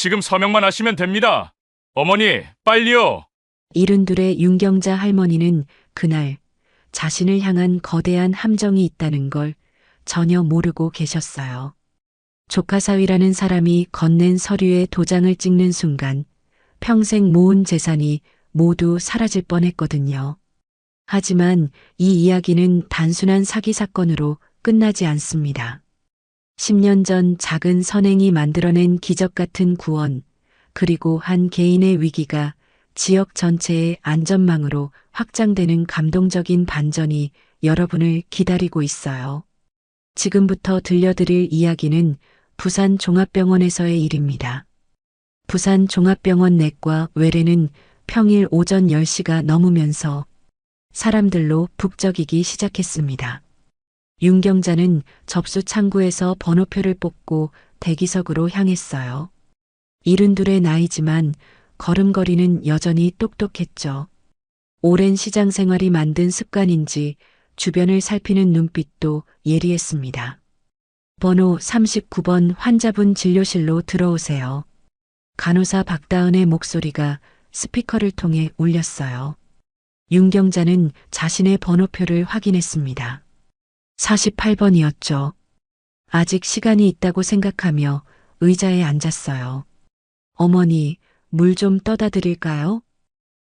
지금 서명만 하시면 됩니다. 어머니, 빨리요. 72의 윤경자 할머니는 그날 자신을 향한 거대한 함정이 있다는 걸 전혀 모르고 계셨어요. 조카사위라는 사람이 건넨 서류에 도장을 찍는 순간 평생 모은 재산이 모두 사라질 뻔했거든요. 하지만 이 이야기는 단순한 사기 사건으로 끝나지 않습니다. 10년 전 작은 선행이 만들어낸 기적 같은 구원, 그리고 한 개인의 위기가 지역 전체의 안전망으로 확장되는 감동적인 반전이 여러분을 기다리고 있어요. 지금부터 들려드릴 이야기는 부산 종합병원에서의 일입니다. 부산 종합병원 내과 외래는 평일 오전 10시가 넘으면서 사람들로 북적이기 시작했습니다. 윤경자는 접수 창구에서 번호표를 뽑고 대기석으로 향했어요. 72의 나이지만 걸음걸이는 여전히 똑똑했죠. 오랜 시장 생활이 만든 습관인지 주변을 살피는 눈빛도 예리했습니다. 번호 39번 환자분 진료실로 들어오세요. 간호사 박다은의 목소리가 스피커를 통해 울렸어요. 윤경자는 자신의 번호표를 확인했습니다. 48번이었죠. 아직 시간이 있다고 생각하며 의자에 앉았어요. 어머니, 물 좀 떠다 드릴까요?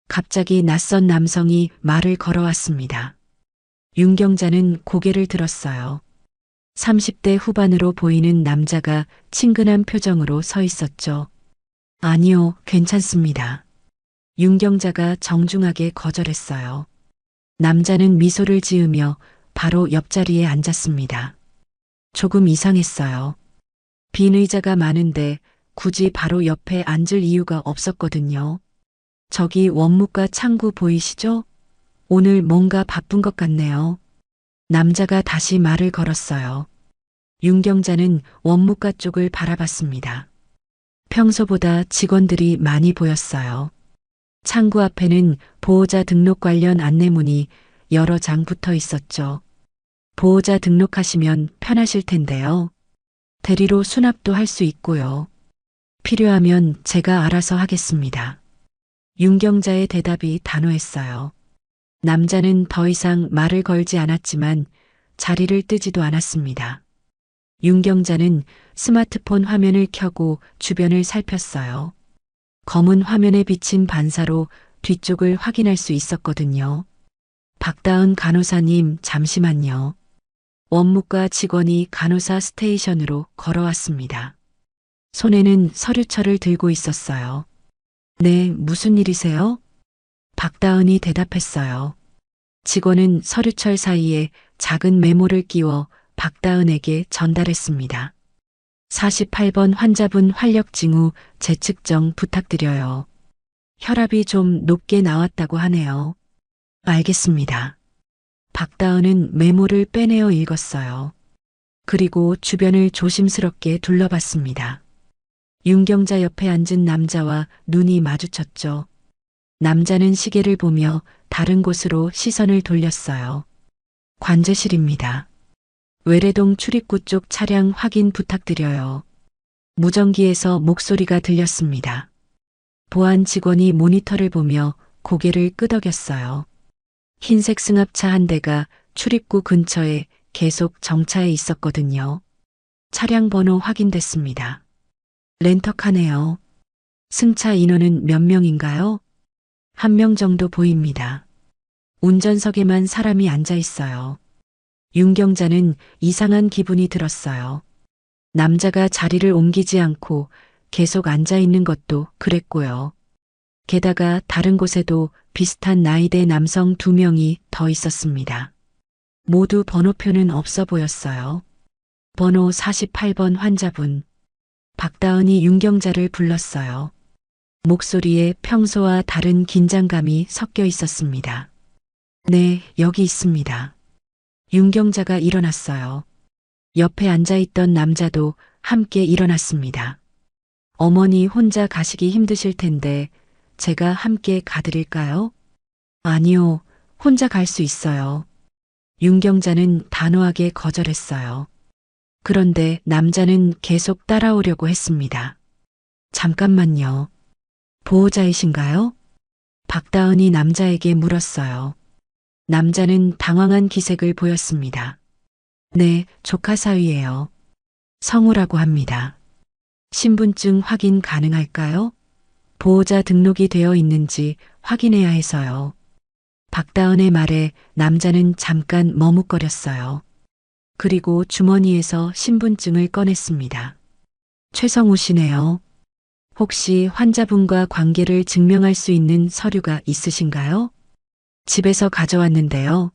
갑자기 낯선 남성이 말을 걸어왔습니다. 윤경자는 고개를 들었어요. 30대 후반으로 보이는 남자가 친근한 표정으로 서 있었죠. 아니요, 괜찮습니다. 윤경자가 정중하게 거절했어요. 남자는 미소를 지으며 바로 옆자리에 앉았습니다. 조금 이상했어요. 빈 의자가 많은데 굳이 바로 옆에 앉을 이유가 없었거든요. 저기 원무과 창구 보이시죠? 오늘 뭔가 바쁜 것 같네요. 남자가 다시 말을 걸었어요. 윤경자는 원무과 쪽을 바라봤습니다. 평소보다 직원들이 많이 보였어요. 창구 앞에는 보호자 등록 관련 안내문이 여러 장 붙어 있었죠. 보호자 등록하시면 편하실 텐데요. 대리로 수납도 할 수 있고요. 필요하면 제가 알아서 하겠습니다. 윤경자의 대답이 단호했어요. 남자는 더 이상 말을 걸지 않았지만 자리를 뜨지도 않았습니다. 윤경자는 스마트폰 화면을 켜고 주변을 살폈어요. 검은 화면에 비친 반사로 뒤쪽을 확인할 수 있었거든요. 박다은 간호사님, 잠시만요. 원무과 직원이 간호사 스테이션으로 걸어왔습니다. 손에는 서류철을 들고 있었어요. 네, 무슨 일이세요? 박다은이 대답했어요. 직원은 서류철 사이에 작은 메모를 끼워 박다은에게 전달했습니다. 48번 환자분 활력 징후 재측정 부탁드려요. 혈압이 좀 높게 나왔다고 하네요. 알겠습니다. 박다은은 메모를 빼내어 읽었어요. 그리고 주변을 조심스럽게 둘러봤습니다. 윤경자 옆에 앉은 남자와 눈이 마주쳤죠. 남자는 시계를 보며 다른 곳으로 시선을 돌렸어요. 관제실입니다. 외래동 출입구 쪽 차량 확인 부탁드려요. 무전기에서 목소리가 들렸습니다. 보안 직원이 모니터를 보며 고개를 끄덕였어요. 흰색 승합차 한 대가 출입구 근처에 계속 정차해 있었거든요. 차량 번호 확인됐습니다. 렌터카네요. 승차 인원은 몇 명인가요? 1명 정도 보입니다. 운전석에만 사람이 앉아 있어요. 윤경자는 이상한 기분이 들었어요. 남자가 자리를 옮기지 않고 계속 앉아 있는 것도 그랬고요. 게다가 다른 곳에도 비슷한 나이대 남성 2명이 더 있었습니다. 모두 번호표는 없어 보였어요. 번호 48번 환자분. 박다은이 윤경자를 불렀어요. 목소리에 평소와 다른 긴장감이 섞여 있었습니다. 네, 여기 있습니다. 윤경자가 일어났어요. 옆에 앉아있던 남자도 함께 일어났습니다. 어머니 혼자 가시기 힘드실 텐데 제가 함께 가드릴까요? 아니요, 혼자 갈 수 있어요. 윤경자는 단호하게 거절했어요. 그런데 남자는 계속 따라오려고 했습니다. 잠깐만요. 보호자이신가요? 박다은이 남자에게 물었어요. 남자는 당황한 기색을 보였습니다. 네, 조카 사위예요. 성우라고 합니다. 신분증 확인 가능할까요? 보호자 등록이 되어 있는지 확인해야 해서요. 박다은의 말에 남자는 잠깐 머뭇거렸어요. 그리고 주머니에서 신분증을 꺼냈습니다. 최성우 씨네요. 혹시 환자분과 관계를 증명할 수 있는 서류가 있으신가요? 집에서 가져왔는데요.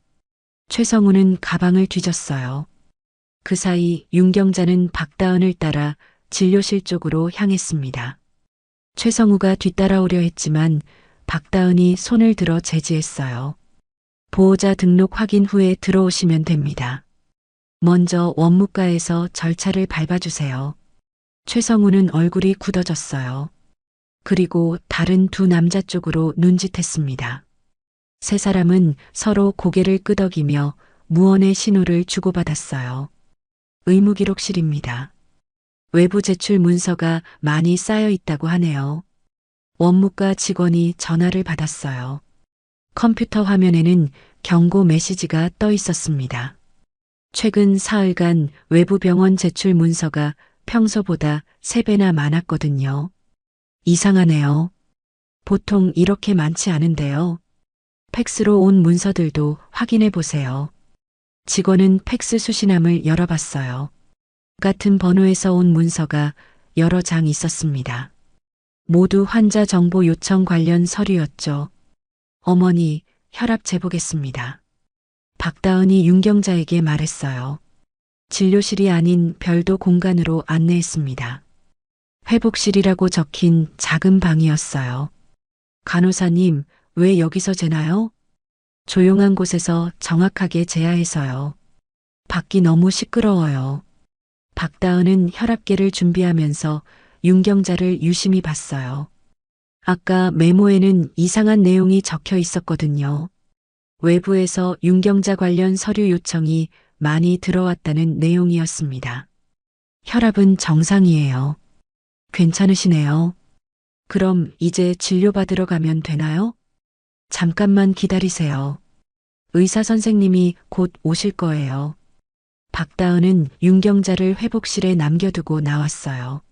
최성우는 가방을 뒤졌어요. 그 사이 윤경자는 박다은을 따라 진료실 쪽으로 향했습니다. 최성우가 뒤따라오려 했지만 박다은이 손을 들어 제지했어요. 보호자 등록 확인 후에 들어오시면 됩니다. 먼저 원무과에서 절차를 밟아주세요. 최성우는 얼굴이 굳어졌어요. 그리고 다른 두 남자 쪽으로 눈짓했습니다. 세 사람은 서로 고개를 끄덕이며 무언의 신호를 주고받았어요. 의무기록실입니다. 외부 제출 문서가 많이 쌓여 있다고 하네요. 원무과 직원이 전화를 받았어요. 컴퓨터 화면에는 경고 메시지가 떠 있었습니다. 최근 사흘간 외부 병원 제출 문서가 평소보다 3배나 많았거든요. 이상하네요. 보통 이렇게 많지 않은데요. 팩스로 온 문서들도 확인해 보세요. 직원은 팩스 수신함을 열어봤어요. 같은 번호에서 온 문서가 여러 장 있었습니다. 모두 환자 정보 요청 관련 서류였죠. 어머니, 혈압 재보겠습니다. 박다은이 윤경자에게 말했어요. 진료실이 아닌 별도 공간으로 안내했습니다. 회복실이라고 적힌 작은 방이었어요. 간호사님, 왜 여기서 재나요? 조용한 곳에서 정확하게 재야 해서요. 밖이 너무 시끄러워요. 박다은은 혈압계를 준비하면서 윤경자를 유심히 봤어요. 아까 메모에는 이상한 내용이 적혀 있었거든요. 외부에서 윤경자 관련 서류 요청이 많이 들어왔다는 내용이었습니다. 혈압은 정상이에요. 괜찮으시네요. 그럼 이제 진료받으러 가면 되나요? 잠깐만 기다리세요. 의사 선생님이 곧 오실 거예요. 박다은은 윤경자를 회복실에 남겨두고 나왔어요.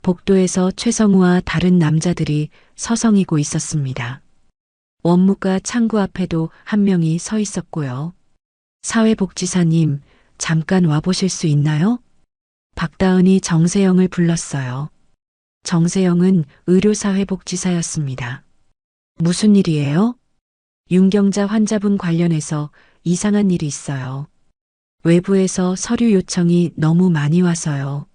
복도에서 최성우와 다른 남자들이 서성이고 있었습니다. 원무과 창구 앞에도 한 명이 서 있었고요. 사회복지사님, 잠깐 와보실 수 있나요? 박다은이 정세영을 불렀어요. 정세영은 의료사회복지사였습니다. 무슨 일이에요? 윤경자 환자분 관련해서 이상한 일이 있어요. 외부에서 서류 요청이 너무 많이 와서요.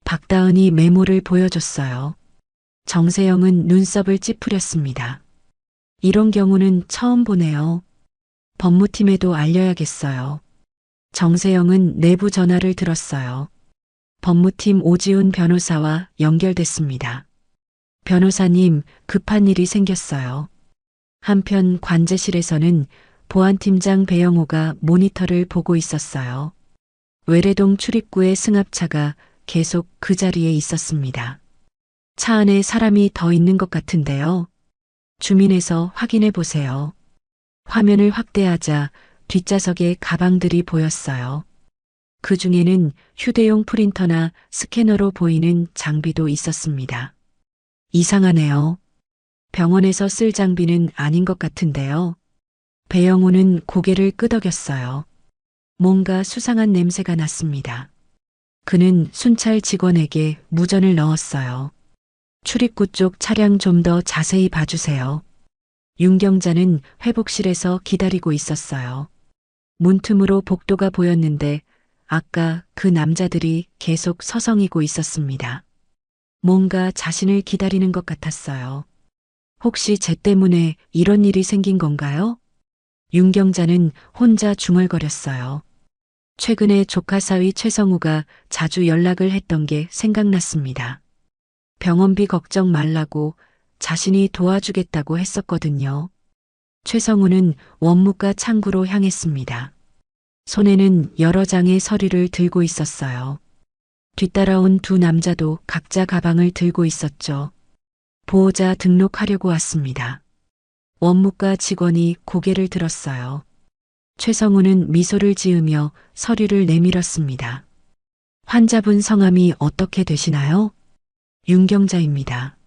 박다은이 메모를 보여줬어요. 정세영은 눈썹을 찌푸렸습니다. 이런 경우는 처음 보네요. 법무팀에도 알려야겠어요. 정세영은 내부 전화를 들었어요. 법무팀 오지훈 변호사와 연결됐습니다. 변호사님, 급한 일이 생겼어요. 한편 관제실에서는 보안팀장 배영호가 모니터를 보고 있었어요. 외래동 출입구의 승합차가 계속 그 자리에 있었습니다. 차 안에 사람이 더 있는 것 같은데요. 주민에서 확인해 보세요. 화면을 확대하자 뒷좌석에 가방들이 보였어요. 그 중에는 휴대용 프린터나 스캐너로 보이는 장비도 있었습니다. 이상하네요. 병원에서 쓸 장비는 아닌 것 같은데요. 배영호는 고개를 끄덕였어요. 뭔가 수상한 냄새가 났습니다. 그는 순찰 직원에게 무전을 넣었어요. 출입구 쪽 차량 좀 더 자세히 봐주세요. 윤경자는 회복실에서 기다리고 있었어요. 문틈으로 복도가 보였는데 아까 그 남자들이 계속 서성이고 있었습니다. 뭔가 자신을 기다리는 것 같았어요. 혹시 쟤 때문에 이런 일이 생긴 건가요? 윤경자는 혼자 중얼거렸어요. 최근에 조카 사위 최성우가 자주 연락을 했던 게 생각났습니다. 병원비 걱정 말라고 자신이 도와주겠다고 했었거든요. 최성우는 원무과 창구로 향했습니다. 손에는 여러 장의 서류를 들고 있었어요. 뒤따라온 두 남자도 각자 가방을 들고 있었죠. 보호자 등록하려고 왔습니다. 원무과 직원이 고개를 들었어요. 최성우는 미소를 지으며 서류를 내밀었습니다. 환자분 성함이 어떻게 되시나요? 윤경자입니다.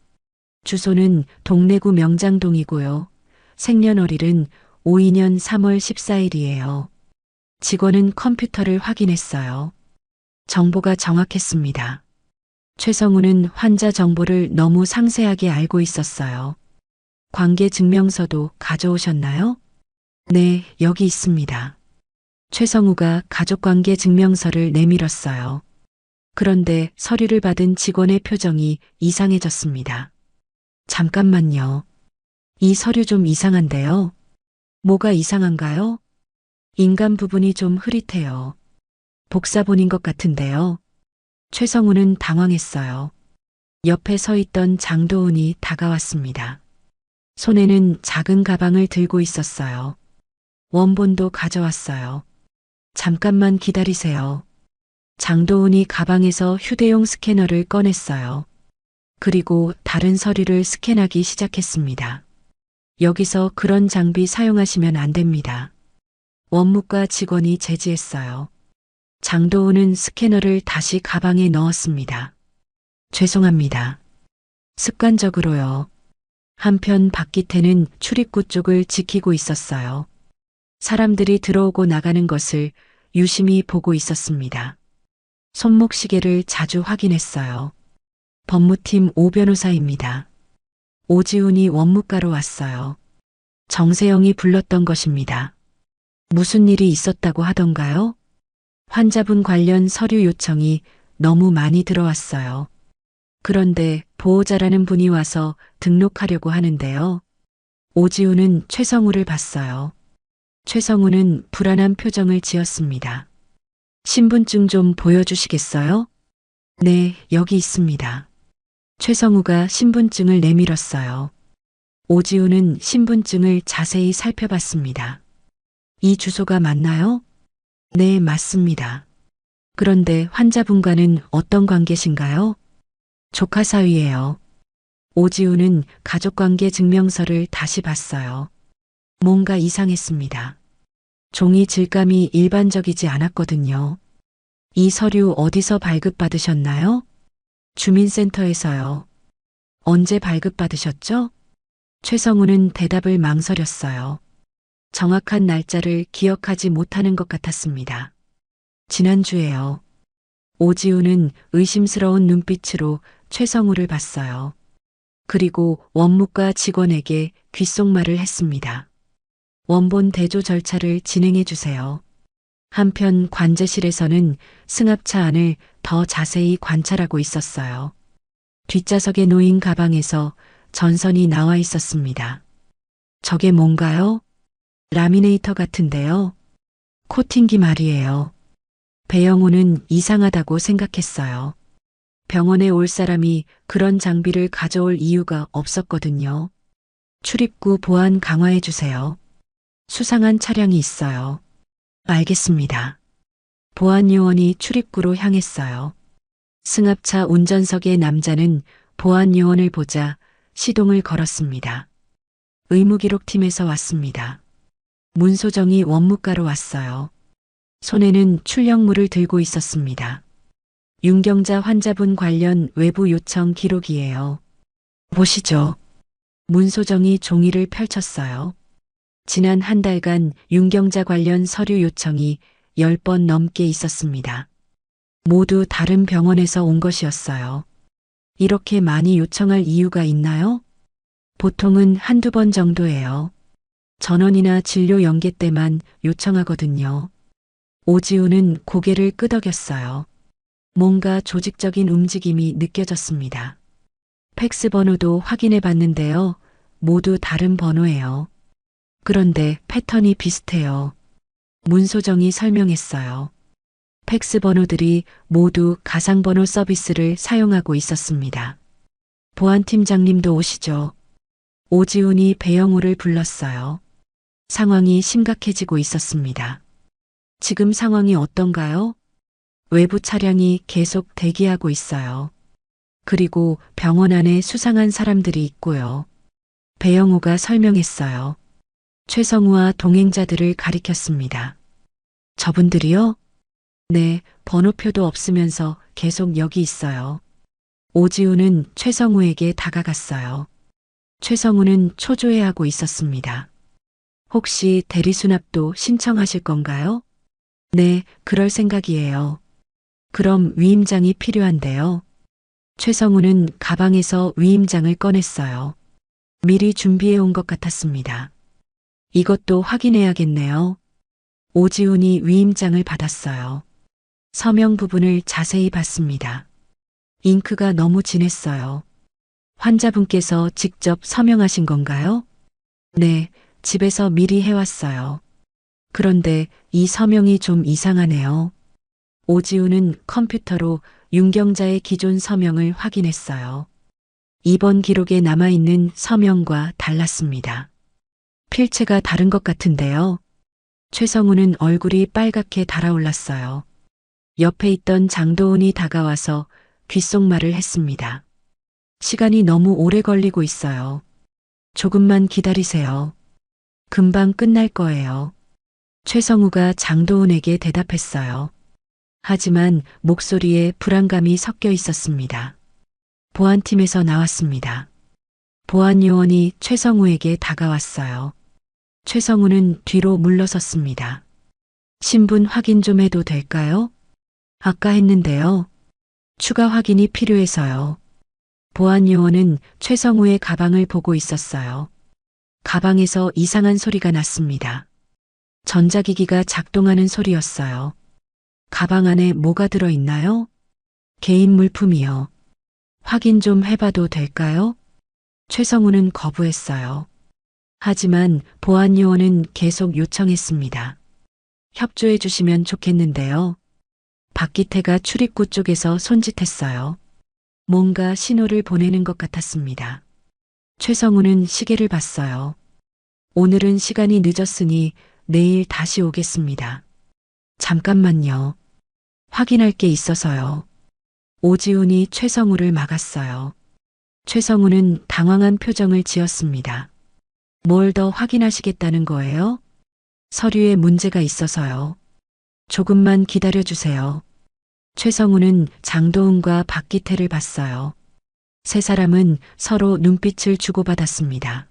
주소는 동래구 명장동이고요. 생년월일은 52년 3월 14일이에요. 직원은 컴퓨터를 확인했어요. 정보가 정확했습니다. 최성우는 환자 정보를 너무 상세하게 알고 있었어요. 관계 증명서도 가져오셨나요? 네, 여기 있습니다. 최성우가 가족관계 증명서를 내밀었어요. 그런데 서류를 받은 직원의 표정이 이상해졌습니다. 잠깐만요. 이 서류 좀 이상한데요. 뭐가 이상한가요? 인간 부분이 좀 흐릿해요. 복사본인 것 같은데요. 최성우는 당황했어요. 옆에 서 있던 장도훈이 다가왔습니다. 손에는 작은 가방을 들고 있었어요. 원본도 가져왔어요. 잠깐만 기다리세요. 장도훈이 가방에서 휴대용 스캐너를 꺼냈어요. 그리고 다른 서류를 스캔하기 시작했습니다. 여기서 그런 장비 사용하시면 안 됩니다. 원무과 직원이 제지했어요. 장도훈은 스캐너를 다시 가방에 넣었습니다. 죄송합니다. 습관적으로요. 한편 박기태는 출입구 쪽을 지키고 있었어요. 사람들이 들어오고 나가는 것을 유심히 보고 있었습니다. 손목시계를 자주 확인했어요. 법무팀 오 변호사입니다. 오지훈이 원무과로 왔어요. 정세영이 불렀던 것입니다. 무슨 일이 있었다고 하던가요? 환자분 관련 서류 요청이 너무 많이 들어왔어요. 그런데 보호자라는 분이 와서 등록하려고 하는데요. 오지훈은 최성우를 봤어요. 최성우는 불안한 표정을 지었습니다. 신분증 좀 보여주시겠어요? 네, 여기 있습니다. 최성우가 신분증을 내밀었어요. 오지훈은 신분증을 자세히 살펴봤습니다. 이 주소가 맞나요? 네, 맞습니다. 그런데 환자분과는 어떤 관계신가요? 조카 사위예요. 오지훈은 가족관계 증명서를 다시 봤어요. 뭔가 이상했습니다. 종이 질감이 일반적이지 않았거든요. 이 서류 어디서 발급받으셨나요? 주민센터에서요. 언제 발급받으셨죠? 최성우는 대답을 망설였어요. 정확한 날짜를 기억하지 못하는 것 같았습니다. 지난주에요. 오지훈은 의심스러운 눈빛으로 최성우를 봤어요. 그리고 원무과 직원에게 귓속말을 했습니다. 원본 대조 절차를 진행해 주세요. 한편 관제실에서는 승합차 안을 더 자세히 관찰하고 있었어요. 뒷좌석에 놓인 가방에서 전선이 나와 있었습니다. 저게 뭔가요? 라미네이터 같은데요. 코팅기 말이에요. 배영호는 이상하다고 생각했어요. 병원에 올 사람이 그런 장비를 가져올 이유가 없었거든요. 출입구 보안 강화해 주세요. 수상한 차량이 있어요. 알겠습니다. 보안 요원이 출입구로 향했어요. 승합차 운전석의 남자는 보안 요원을 보자 시동을 걸었습니다. 의무기록팀에서 왔습니다. 문소정이 원무과로 왔어요. 손에는 출력물을 들고 있었습니다. 윤경자 환자분 관련 외부 요청 기록이에요. 보시죠. 문소정이 종이를 펼쳤어요. 지난 한 달간 윤경자 관련 서류 요청이 10번 넘게 있었습니다. 모두 다른 병원에서 온 것이었어요. 이렇게 많이 요청할 이유가 있나요? 보통은 한두 번 정도예요. 전원이나 진료 연계 때만 요청하거든요. 오지훈은 고개를 끄덕였어요. 뭔가 조직적인 움직임이 느껴졌습니다. 팩스 번호도 확인해 봤는데요. 모두 다른 번호예요. 그런데 패턴이 비슷해요. 문소정이 설명했어요. 팩스 번호들이 모두 가상번호 서비스를 사용하고 있었습니다. 보안팀장님도 오시죠. 오지훈이 배영호를 불렀어요. 상황이 심각해지고 있었습니다. 지금 상황이 어떤가요? 외부 차량이 계속 대기하고 있어요. 그리고 병원 안에 수상한 사람들이 있고요. 배영호가 설명했어요. 최성우와 동행자들을 가리켰습니다. 저분들이요? 네, 번호표도 없으면서 계속 여기 있어요. 오지우는 최성우에게 다가갔어요. 최성우는 초조해하고 있었습니다. 혹시 대리수납도 신청하실 건가요? 네, 그럴 생각이에요. 그럼 위임장이 필요한데요. 최성우는 가방에서 위임장을 꺼냈어요. 미리 준비해 온 것 같았습니다. 이것도 확인해야겠네요. 오지훈이 위임장을 받았어요. 서명 부분을 자세히 봤습니다. 잉크가 너무 진했어요. 환자분께서 직접 서명하신 건가요? 네, 집에서 미리 해왔어요. 그런데 이 서명이 좀 이상하네요. 오지훈은 컴퓨터로 윤경자의 기존 서명을 확인했어요. 이번 기록에 남아있는 서명과 달랐습니다. 필체가 다른 것 같은데요. 최성우는 얼굴이 빨갛게 달아올랐어요. 옆에 있던 장도은이 다가와서 귓속말을 했습니다. 시간이 너무 오래 걸리고 있어요. 조금만 기다리세요. 금방 끝날 거예요. 최성우가 장도은에게 대답했어요. 하지만 목소리에 불안감이 섞여 있었습니다. 보안팀에서 나왔습니다. 보안 요원이 최성우에게 다가왔어요. 최성우는 뒤로 물러섰습니다. 신분 확인 좀 해도 될까요? 아까 했는데요. 추가 확인이 필요해서요. 보안 요원은 최성우의 가방을 보고 있었어요. 가방에서 이상한 소리가 났습니다. 전자기기가 작동하는 소리였어요. 가방 안에 뭐가 들어있나요? 개인 물품이요. 확인 좀 해봐도 될까요? 최성우는 거부했어요. 하지만 보안 요원은 계속 요청했습니다. 협조해 주시면 좋겠는데요. 박기태가 출입구 쪽에서 손짓했어요. 뭔가 신호를 보내는 것 같았습니다. 최성우는 시계를 봤어요. 오늘은 시간이 늦었으니 내일 다시 오겠습니다. 잠깐만요. 확인할 게 있어서요. 오지훈이 최성우를 막았어요. 최성우는 당황한 표정을 지었습니다. 뭘 더 확인하시겠다는 거예요? 서류에 문제가 있어서요. 조금만 기다려주세요. 최성우는 장도은과 박기태를 봤어요. 세 사람은 서로 눈빛을 주고받았습니다.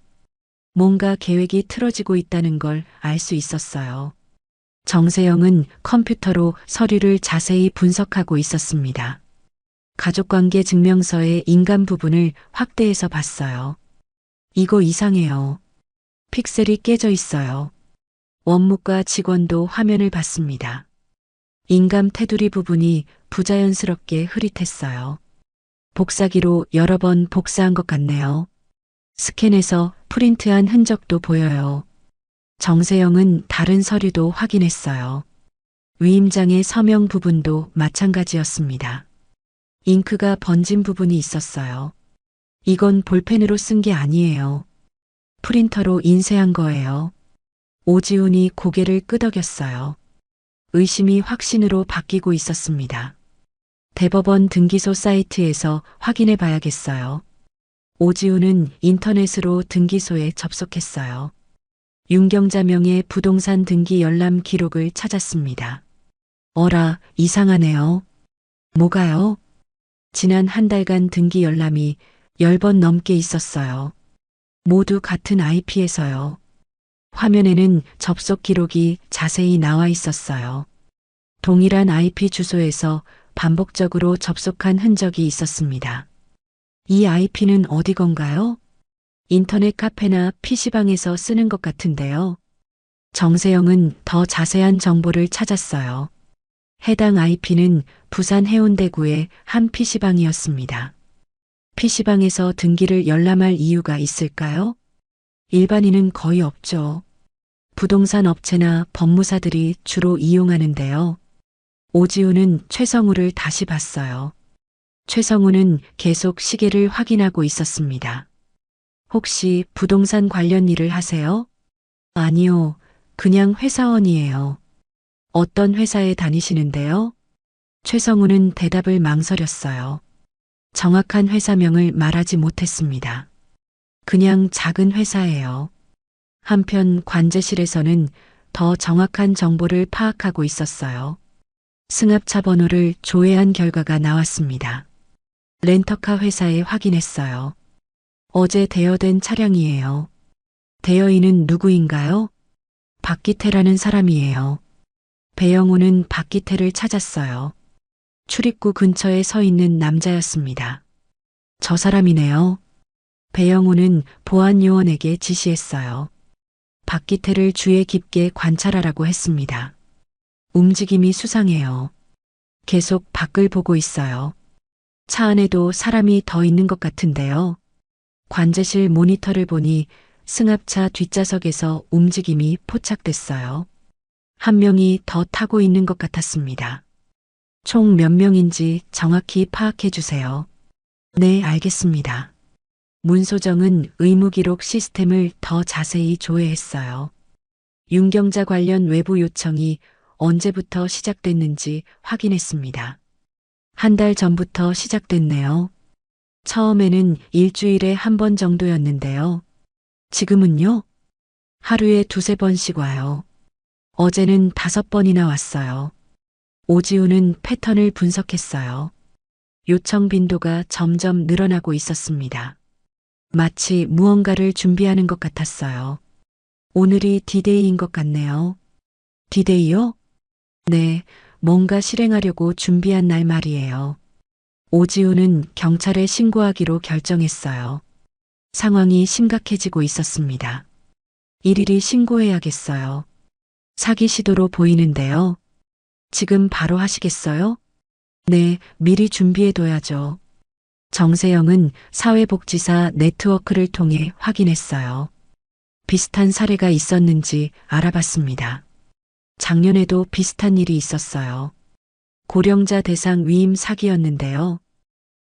뭔가 계획이 틀어지고 있다는 걸 알 수 있었어요. 정세영은 컴퓨터로 서류를 자세히 분석하고 있었습니다. 가족관계 증명서의 인감 부분을 확대해서 봤어요. 이거 이상해요. 픽셀이 깨져 있어요. 원무과 직원도 화면을 봤습니다. 인감 테두리 부분이 부자연스럽게 흐릿했어요. 복사기로 여러 번 복사한 것 같네요. 스캔해서 프린트한 흔적도 보여요. 정세영은 다른 서류도 확인했어요. 위임장의 서명 부분도 마찬가지였습니다. 잉크가 번진 부분이 있었어요. 이건 볼펜으로 쓴 게 아니에요. 프린터로 인쇄한 거예요. 오지훈이 고개를 끄덕였어요. 의심이 확신으로 바뀌고 있었습니다. 대법원 등기소 사이트에서 확인해 봐야겠어요. 오지훈은 인터넷으로 등기소에 접속했어요. 윤경자 명의 부동산 등기 열람 기록을 찾았습니다. 어라, 이상하네요. 뭐가요? 지난 한 달간 등기 열람이 10번 넘게 있었어요. 모두 같은 IP에서요. 화면에는 접속 기록이 자세히 나와 있었어요. 동일한 IP 주소에서 반복적으로 접속한 흔적이 있었습니다. 이 IP는 어디 건가요? 인터넷 카페나 PC방에서 쓰는 것 같은데요. 정세영은 더 자세한 정보를 찾았어요. 해당 IP는 부산 해운대구의 한 PC방이었습니다. PC방에서 등기를 열람할 이유가 있을까요? 일반인은 거의 없죠. 부동산 업체나 법무사들이 주로 이용하는데요. 오지훈은 최성우를 다시 봤어요. 최성우는 계속 시계를 확인하고 있었습니다. 혹시 부동산 관련 일을 하세요? 아니요, 그냥 회사원이에요. 어떤 회사에 다니시는데요? 최성우는 대답을 망설였어요. 정확한 회사명을 말하지 못했습니다. 그냥 작은 회사예요. 한편 관제실에서는 더 정확한 정보를 파악하고 있었어요. 승합차 번호를 조회한 결과가 나왔습니다. 렌터카 회사에 확인했어요. 어제 대여된 차량이에요. 대여인은 누구인가요? 박기태라는 사람이에요. 배영우는 박기태를 찾았어요. 출입구 근처에 서 있는 남자였습니다. 저 사람이네요. 배영우는 보안 요원에게 지시했어요. 박기태를 주의 깊게 관찰하라고 했습니다. 움직임이 수상해요. 계속 밖을 보고 있어요. 차 안에도 사람이 더 있는 것 같은데요. 관제실 모니터를 보니 승합차 뒷좌석에서 움직임이 포착됐어요. 한 명이 더 타고 있는 것 같았습니다. 총 몇 명인지 정확히 파악해 주세요. 네, 알겠습니다. 문소정은 의무기록 시스템을 더 자세히 조회했어요. 윤경자 관련 외부 요청이 언제부터 시작됐는지 확인했습니다. 한 달 전부터 시작됐네요. 처음에는 일주일에 한 번 정도였는데요. 지금은요? 하루에 두세 번씩 와요. 어제는 5번이나 왔어요. 오지우는 패턴을 분석했어요. 요청 빈도가 점점 늘어나고 있었습니다. 마치 무언가를 준비하는 것 같았어요. 오늘이 디데이인 것 같네요. 디데이요? 네, 뭔가 실행하려고 준비한 날 말이에요. 오지우는 경찰에 신고하기로 결정했어요. 상황이 심각해지고 있었습니다. 일일이 신고해야겠어요. 사기 시도로 보이는데요. 지금 바로 하시겠어요? 네, 미리 준비해둬야죠. 정세영은 사회복지사 네트워크를 통해 확인했어요. 비슷한 사례가 있었는지 알아봤습니다. 작년에도 비슷한 일이 있었어요. 고령자 대상 위임 사기였는데요.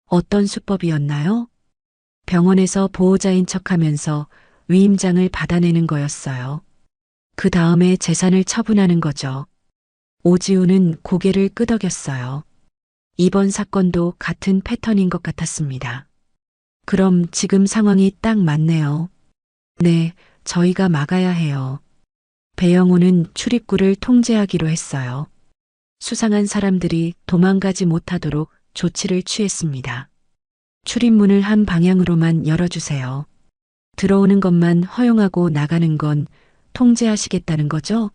어떤 수법이었나요? 병원에서 보호자인 척하면서 위임장을 받아내는 거였어요. 그 다음에 재산을 처분하는 거죠. 오지우는 고개를 끄덕였어요. 이번 사건도 같은 패턴인 것 같았습니다. 그럼 지금 상황이 딱 맞네요. 네, 저희가 막아야 해요. 배영우는 출입구를 통제하기로 했어요. 수상한 사람들이 도망가지 못하도록 조치를 취했습니다. 출입문을 한 방향으로만 열어주세요. 들어오는 것만 허용하고 나가는 건 통제하시겠다는 거죠?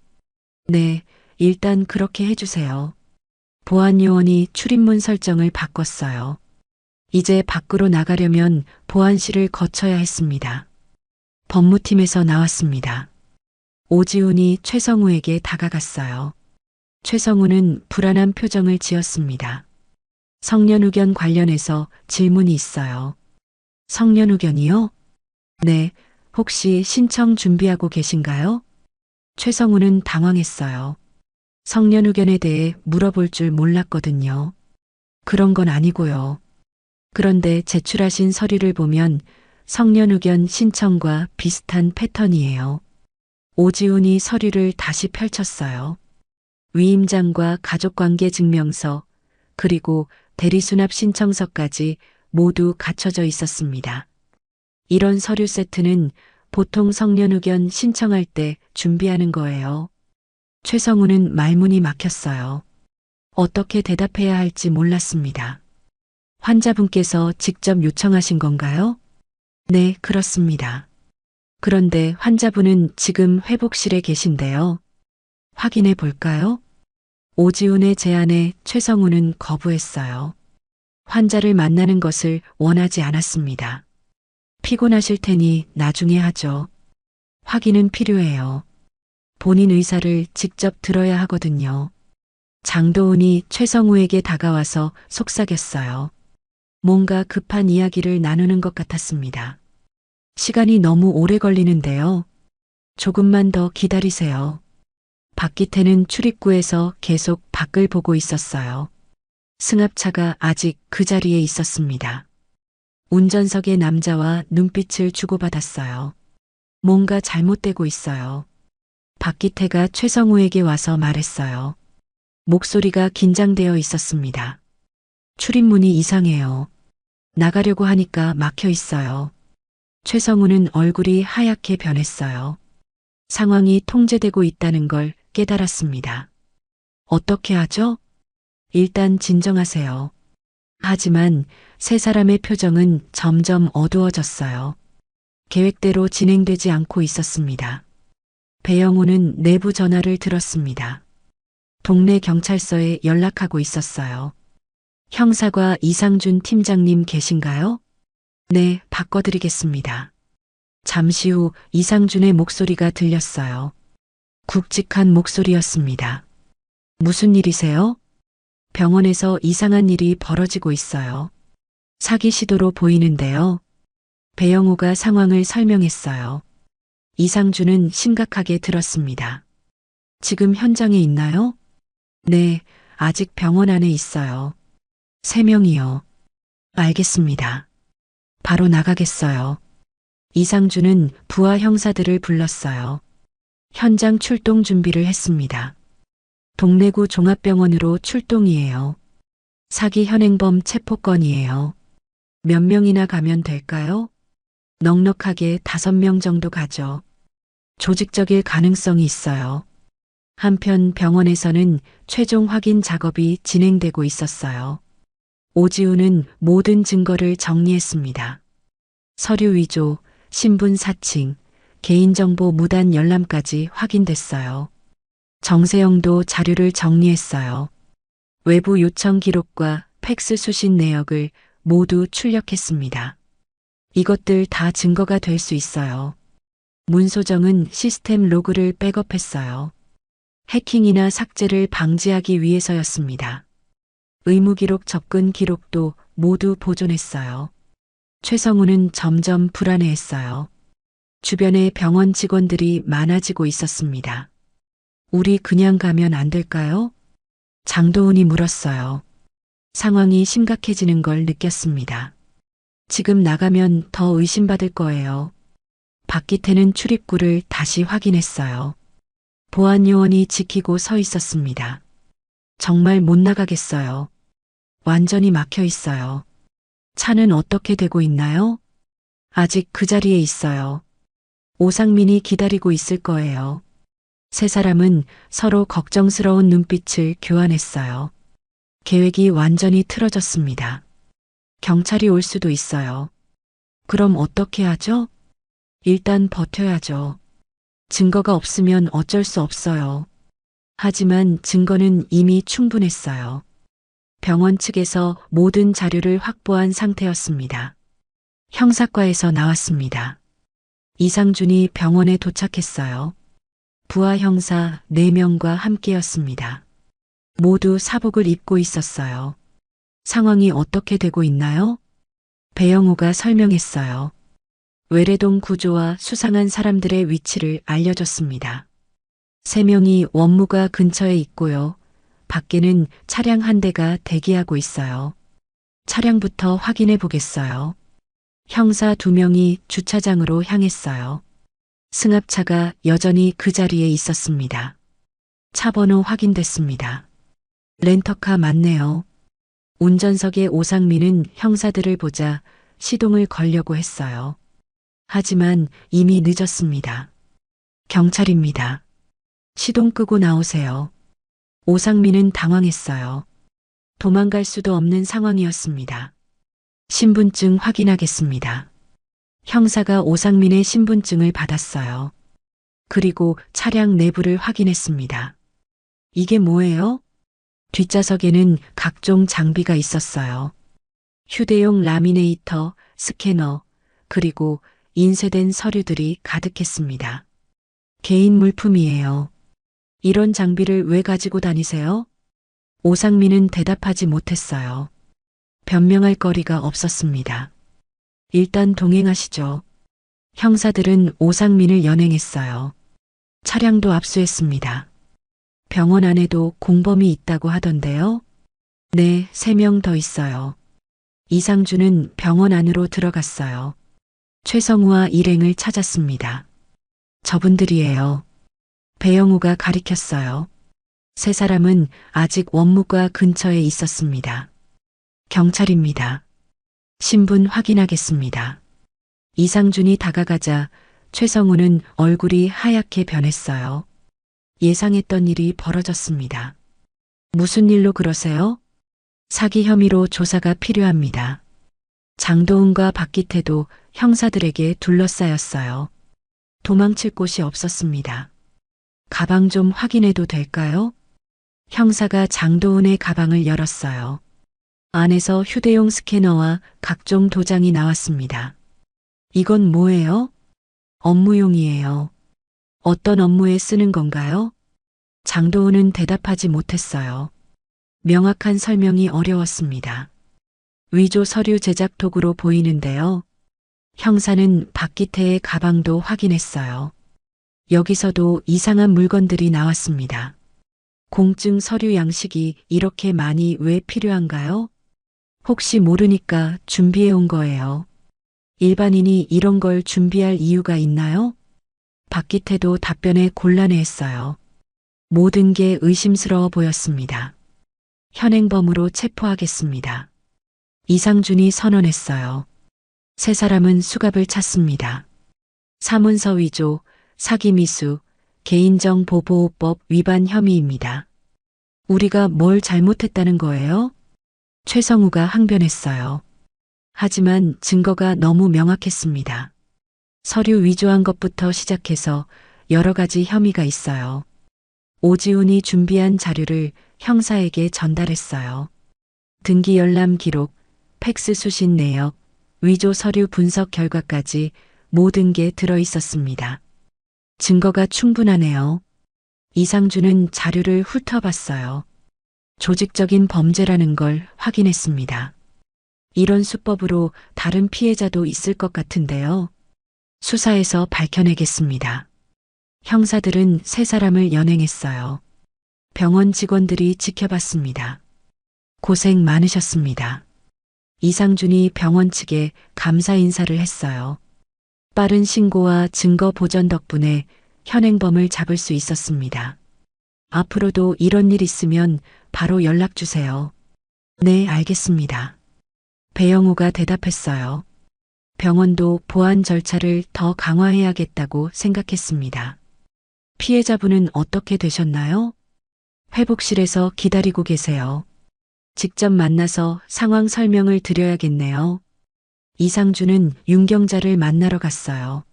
네, 일단 그렇게 해주세요. 보안 요원이 출입문 설정을 바꿨어요. 이제 밖으로 나가려면 보안실을 거쳐야 했습니다. 법무팀에서 나왔습니다. 오지훈이 최성우에게 다가갔어요. 최성우는 불안한 표정을 지었습니다. 성년후견 관련해서 질문이 있어요. 성년후견이요? 네, 혹시 신청 준비하고 계신가요? 최성우는 당황했어요. 성년후견에 대해 물어볼 줄 몰랐거든요. 그런 건 아니고요. 그런데 제출하신 서류를 보면 성년후견 신청과 비슷한 패턴이에요. 오지훈이 서류를 다시 펼쳤어요. 위임장과 가족관계 증명서, 그리고 대리수납 신청서까지 모두 갖춰져 있었습니다. 이런 서류 세트는 보통 성년후견 신청할 때 준비하는 거예요. 최성우는 말문이 막혔어요. 어떻게 대답해야 할지 몰랐습니다. 환자분께서 직접 요청하신 건가요? 네, 그렇습니다. 그런데 환자분은 지금 회복실에 계신데요. 확인해 볼까요? 오지훈의 제안에 최성우는 거부했어요. 환자를 만나는 것을 원하지 않았습니다. 피곤하실 테니 나중에 하죠. 확인은 필요해요. 본인 의사를 직접 들어야 하거든요. 장도훈이 최성우에게 다가와서 속삭였어요. 뭔가 급한 이야기를 나누는 것 같았습니다. 시간이 너무 오래 걸리는데요. 조금만 더 기다리세요. 박기태는 출입구에서 계속 밖을 보고 있었어요. 승합차가 아직 그 자리에 있었습니다. 운전석의 남자와 눈빛을 주고받았어요. 뭔가 잘못되고 있어요. 박기태가 최성우에게 와서 말했어요. 목소리가 긴장되어 있었습니다. 출입문이 이상해요. 나가려고 하니까 막혀 있어요. 최성우는 얼굴이 하얗게 변했어요. 상황이 통제되고 있다는 걸 깨달았습니다. 어떻게 하죠? 일단 진정하세요. 하지만 세 사람의 표정은 점점 어두워졌어요. 계획대로 진행되지 않고 있었습니다. 배영우는 내부 전화를 들었습니다. 동네 경찰서에 연락하고 있었어요. 형사과 이상준 팀장님 계신가요? 네, 바꿔드리겠습니다. 잠시 후 이상준의 목소리가 들렸어요. 굵직한 목소리였습니다. 무슨 일이세요? 병원에서 이상한 일이 벌어지고 있어요. 사기 시도로 보이는데요. 배영우가 상황을 설명했어요. 이상준은 심각하게 들었습니다. 지금 현장에 있나요? 네, 아직 병원 안에 있어요. 3명이요. 알겠습니다. 바로 나가겠어요. 이상준은 부하 형사들을 불렀어요. 현장 출동 준비를 했습니다. 동래구 종합병원으로 출동이에요. 사기 현행범 체포건이에요. 몇 명이나 가면 될까요? 넉넉하게 5명 정도 가죠. 조직적일 가능성이 있어요. 한편 병원에서는 최종 확인 작업이 진행되고 있었어요. 오지우는 모든 증거를 정리했습니다. 서류 위조, 신분 사칭, 개인정보 무단 열람까지 확인됐어요. 정세영도 자료를 정리했어요. 외부 요청 기록과 팩스 수신 내역을 모두 출력했습니다. 이것들 다 증거가 될 수 있어요. 문소정은 시스템 로그를 백업했어요. 해킹이나 삭제를 방지하기 위해서였습니다. 의무기록 접근 기록도 모두 보존했어요. 최성우는 점점 불안해했어요. 주변에 병원 직원들이 많아지고 있었습니다. 우리 그냥 가면 안 될까요? 장도훈이 물었어요. 상황이 심각해지는 걸 느꼈습니다. 지금 나가면 더 의심받을 거예요. 박기태는 출입구를 다시 확인했어요. 보안 요원이 지키고 서 있었습니다. 정말 못 나가겠어요. 완전히 막혀 있어요. 차는 어떻게 되고 있나요? 아직 그 자리에 있어요. 오상민이 기다리고 있을 거예요. 세 사람은 서로 걱정스러운 눈빛을 교환했어요. 계획이 완전히 틀어졌습니다. 경찰이 올 수도 있어요. 그럼 어떻게 하죠? 일단 버텨야죠. 증거가 없으면 어쩔 수 없어요. 하지만 증거는 이미 충분했어요. 병원 측에서 모든 자료를 확보한 상태였습니다. 형사과에서 나왔습니다. 이상준이 병원에 도착했어요. 부하 형사 4명과 함께였습니다. 모두 사복을 입고 있었어요. 상황이 어떻게 되고 있나요? 배영우가 설명했어요. 외래동 구조와 수상한 사람들의 위치를 알려줬습니다. 3명이 원무가 근처에 있고요. 밖에는 차량 한 대가 대기하고 있어요. 차량부터 확인해 보겠어요. 형사 2명이 주차장으로 향했어요. 승합차가 여전히 그 자리에 있었습니다. 차 번호 확인됐습니다. 렌터카 맞네요. 운전석의 오상민은 형사들을 보자 시동을 걸려고 했어요. 하지만 이미 늦었습니다. 경찰입니다. 시동 끄고 나오세요. 오상민은 당황했어요. 도망갈 수도 없는 상황이었습니다. 신분증 확인하겠습니다. 형사가 오상민의 신분증을 받았어요. 그리고 차량 내부를 확인했습니다. 이게 뭐예요? 뒷좌석에는 각종 장비가 있었어요. 휴대용 라미네이터, 스캐너, 그리고 인쇄된 서류들이 가득했습니다. 개인 물품이에요. 이런 장비를 왜 가지고 다니세요? 오상민은 대답하지 못했어요. 변명할 거리가 없었습니다. 일단 동행하시죠. 형사들은 오상민을 연행했어요. 차량도 압수했습니다. 병원 안에도 공범이 있다고 하던데요. 네, 3명 더 있어요. 이상준은 병원 안으로 들어갔어요. 최성우와 일행을 찾았습니다. 저분들이에요. 배영우가 가리켰어요. 세 사람은 아직 원무과 근처에 있었습니다. 경찰입니다. 신분 확인하겠습니다. 이상준이 다가가자 최성우는 얼굴이 하얗게 변했어요. 예상했던 일이 벌어졌습니다. 무슨 일로 그러세요? 사기 혐의로 조사가 필요합니다. 장도은과 박기태도 형사들에게 둘러싸였어요. 도망칠 곳이 없었습니다. 가방 좀 확인해도 될까요? 형사가 장도은의 가방을 열었어요. 안에서 휴대용 스캐너와 각종 도장이 나왔습니다. 이건 뭐예요? 업무용이에요. 어떤 업무에 쓰는 건가요? 장도은은 대답하지 못했어요. 명확한 설명이 어려웠습니다. 위조 서류 제작 도구로 보이는데요. 형사는 박기태의 가방도 확인했어요. 여기서도 이상한 물건들이 나왔습니다. 공증 서류 양식이 이렇게 많이 왜 필요한가요? 혹시 모르니까 준비해 온 거예요. 일반인이 이런 걸 준비할 이유가 있나요? 박기태도 답변에 곤란해했어요. 모든 게 의심스러워 보였습니다. 현행범으로 체포하겠습니다. 이상준이 선언했어요. 세 사람은 수갑을 찼습니다. 사문서 위조, 사기 미수, 개인정보보호법 위반 혐의입니다. 우리가 뭘 잘못했다는 거예요? 최성우가 항변했어요. 하지만 증거가 너무 명확했습니다. 서류 위조한 것부터 시작해서 여러 가지 혐의가 있어요. 오지훈이 준비한 자료를 형사에게 전달했어요. 등기 열람 기록, 팩스 수신 내역, 위조 서류 분석 결과까지 모든 게 들어 있었습니다. 증거가 충분하네요. 이상준은 자료를 훑어봤어요. 조직적인 범죄라는 걸 확인했습니다. 이런 수법으로 다른 피해자도 있을 것 같은데요. 수사에서 밝혀내겠습니다. 형사들은 세 사람을 연행했어요. 병원 직원들이 지켜봤습니다. 고생 많으셨습니다. 이상준이 병원 측에 감사 인사를 했어요. 빠른 신고와 증거 보전 덕분에 현행범을 잡을 수 있었습니다. 앞으로도 이런 일 있으면 바로 연락 주세요. 네, 알겠습니다. 배영우가 대답했어요. 병원도 보안 절차를 더 강화해야겠다고 생각했습니다. 피해자분은 어떻게 되셨나요? 회복실에서 기다리고 계세요. 직접 만나서 상황 설명을 드려야겠네요. 이상준은 윤경자를 만나러 갔어요.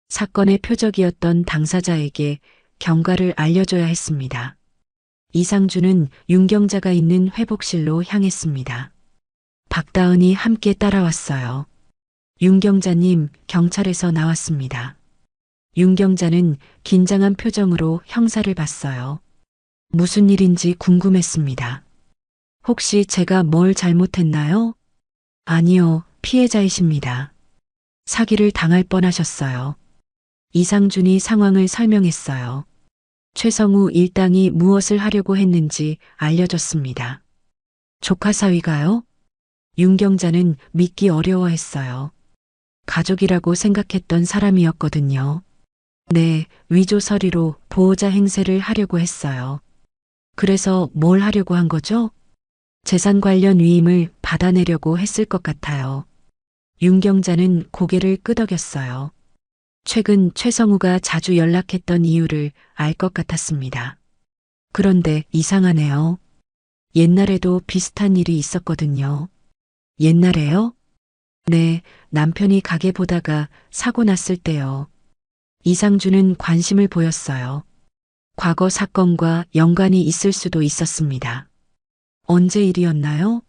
사건의 표적이었던 당사자에게 경과를 알려줘야 했습니다. 이상준은 윤경자가 있는 회복실로 향했습니다. 박다은이 함께 따라왔어요. 윤경자님, 경찰에서 나왔습니다. 윤경자는 긴장한 표정으로 형사를 봤어요. 무슨 일인지 궁금했습니다. 혹시 제가 뭘 잘못했나요? 아니요, 피해자이십니다. 사기를 당할 뻔하셨어요. 이상준이 상황을 설명했어요. 최성우 일당이 무엇을 하려고 했는지 알려줬습니다. 조카 사위가요? 윤경자는 믿기 어려워했어요. 가족이라고 생각했던 사람이었거든요. 네, 위조 서류로 보호자 행세를 하려고 했어요. 그래서 뭘 하려고 한 거죠? 재산 관련 위임을 받아내려고 했을 것 같아요. 윤경자는 고개를 끄덕였어요. 최근 최성우가 자주 연락했던 이유를 알 것 같았습니다. 그런데 이상하네요. 옛날에도 비슷한 일이 있었거든요. 옛날에요? 네, 남편이 가게 보다가 사고 났을 때요. 이상준은 관심을 보였어요. 과거 사건과 연관이 있을 수도 있었습니다. 언제 일이었나요?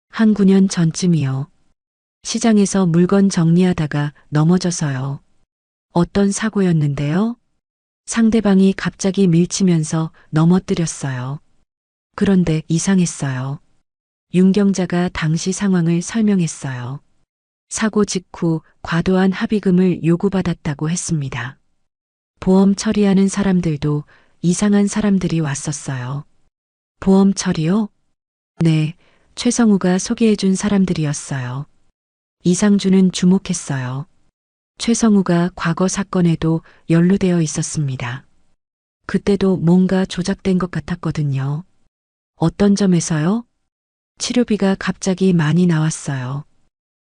한 9년 전쯤이요. 시장에서 물건 정리하다가 넘어져서요. 어떤 사고였는데요? 상대방이 갑자기 밀치면서 넘어뜨렸어요. 그런데 이상했어요. 윤경자가 당시 상황을 설명했어요. 사고 직후 과도한 합의금을 요구받았다고 했습니다. 보험 처리하는 사람들도 이상한 사람들이 왔었어요. 보험 처리요? 네, 최성우가 소개해준 사람들이었어요. 이상준은 주목했어요. 최성우가 과거 사건에도 연루되어 있었습니다. 그때도 뭔가 조작된 것 같았거든요. 어떤 점에서요? 치료비가 갑자기 많이 나왔어요.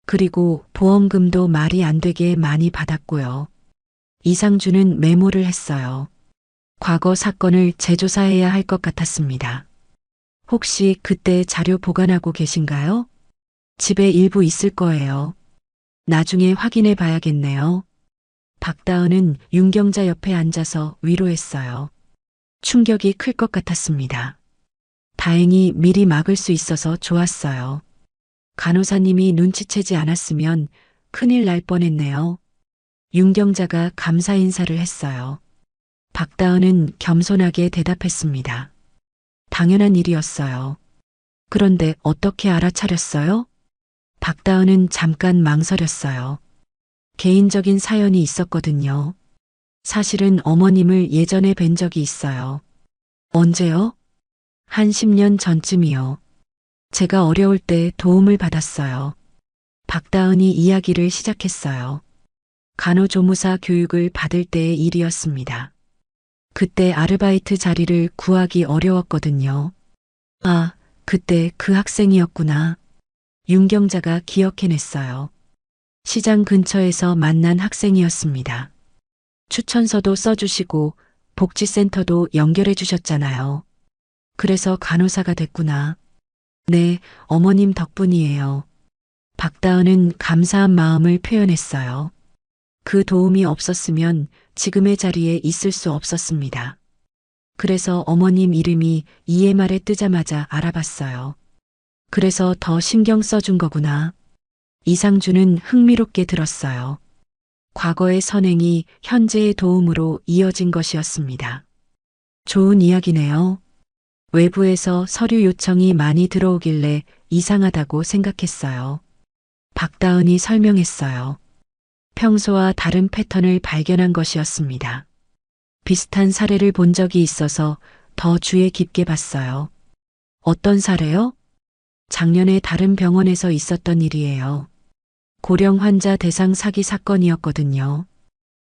그리고 보험금도 말이 안 되게 많이 받았고요. 이상준은 메모를 했어요. 과거 사건을 재조사해야 할 것 같았습니다. 혹시 그때 자료 보관하고 계신가요? 집에 일부 있을 거예요. 나중에 확인해 봐야겠네요. 박다은은 윤경자 옆에 앉아서 위로했어요. 충격이 클 것 같았습니다. 다행히 미리 막을 수 있어서 좋았어요. 간호사님이 눈치채지 않았으면 큰일 날 뻔했네요. 윤경자가 감사 인사를 했어요. 박다은은 겸손하게 대답했습니다. 당연한 일이었어요. 그런데 어떻게 알아차렸어요? 박다은은 잠깐 망설였어요. 개인적인 사연이 있었거든요. 사실은 어머님을 예전에 뵌 적이 있어요. 언제요? 한 10년 전쯤이요. 제가 어려울 때 도움을 받았어요. 박다은이 이야기를 시작했어요. 간호조무사 교육을 받을 때의 일이었습니다. 그때 아르바이트 자리를 구하기 어려웠거든요. 아, 그때 그 학생이었구나. 윤경자가 기억해냈어요. 시장 근처에서 만난 학생이었습니다. 추천서도 써주시고 복지센터도 연결해 주셨잖아요. 그래서 간호사가 됐구나. 네, 어머님 덕분이에요. 박다은은 감사한 마음을 표현했어요. 그 도움이 없었으면 지금의 자리에 있을 수 없었습니다. 그래서 어머님 이름이 EMR에 뜨자마자 알아봤어요. 그래서 더 신경 써준 거구나. 이상준은 흥미롭게 들었어요. 과거의 선행이 현재의 도움으로 이어진 것이었습니다. 좋은 이야기네요. 외부에서 서류 요청이 많이 들어오길래 이상하다고 생각했어요. 박다은이 설명했어요. 평소와 다른 패턴을 발견한 것이었습니다. 비슷한 사례를 본 적이 있어서 더 주의 깊게 봤어요. 어떤 사례요? 작년에 다른 병원에서 있었던 일이에요. 고령 환자 대상 사기 사건이었거든요.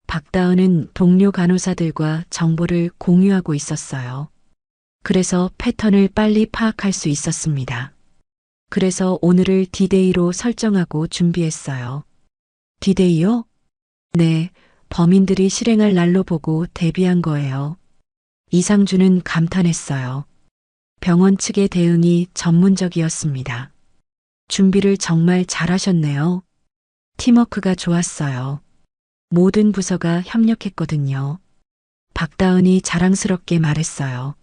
박다은은 동료 간호사들과 정보를 공유하고 있었어요. 그래서 패턴을 빨리 파악할 수 있었습니다. 그래서 오늘을 디데이로 설정하고 준비했어요. 디데이요? 네, 범인들이 실행할 날로 보고 대비한 거예요. 이상준은 감탄했어요. 병원 측의 대응이 전문적이었습니다. 준비를 정말 잘하셨네요. 팀워크가 좋았어요. 모든 부서가 협력했거든요. 박다은이 자랑스럽게 말했어요.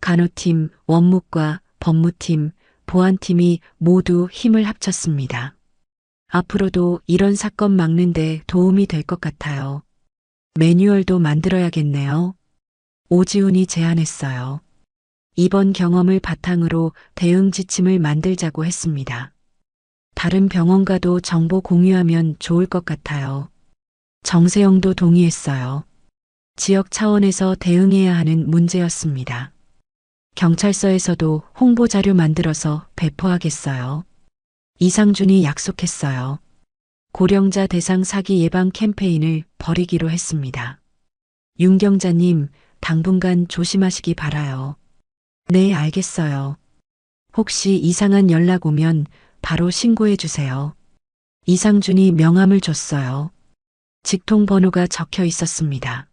간호팀, 원무과, 법무팀, 보안팀이 모두 힘을 합쳤습니다. 앞으로도 이런 사건 막는데 도움이 될 것 같아요. 매뉴얼도 만들어야겠네요. 오지훈이 제안했어요. 이번 경험을 바탕으로 대응 지침을 만들자고 했습니다. 다른 병원과도 정보 공유하면 좋을 것 같아요. 정세영도 동의했어요. 지역 차원에서 대응해야 하는 문제였습니다. 경찰서에서도 홍보 자료 만들어서 배포하겠어요. 이상준이 약속했어요. 고령자 대상 사기 예방 캠페인을 벌이기로 했습니다. 윤경자님, 당분간 조심하시기 바라요. 네, 알겠어요. 혹시 이상한 연락 오면 바로 신고해 주세요. 이상준이 명함을 줬어요. 직통 번호가 적혀 있었습니다.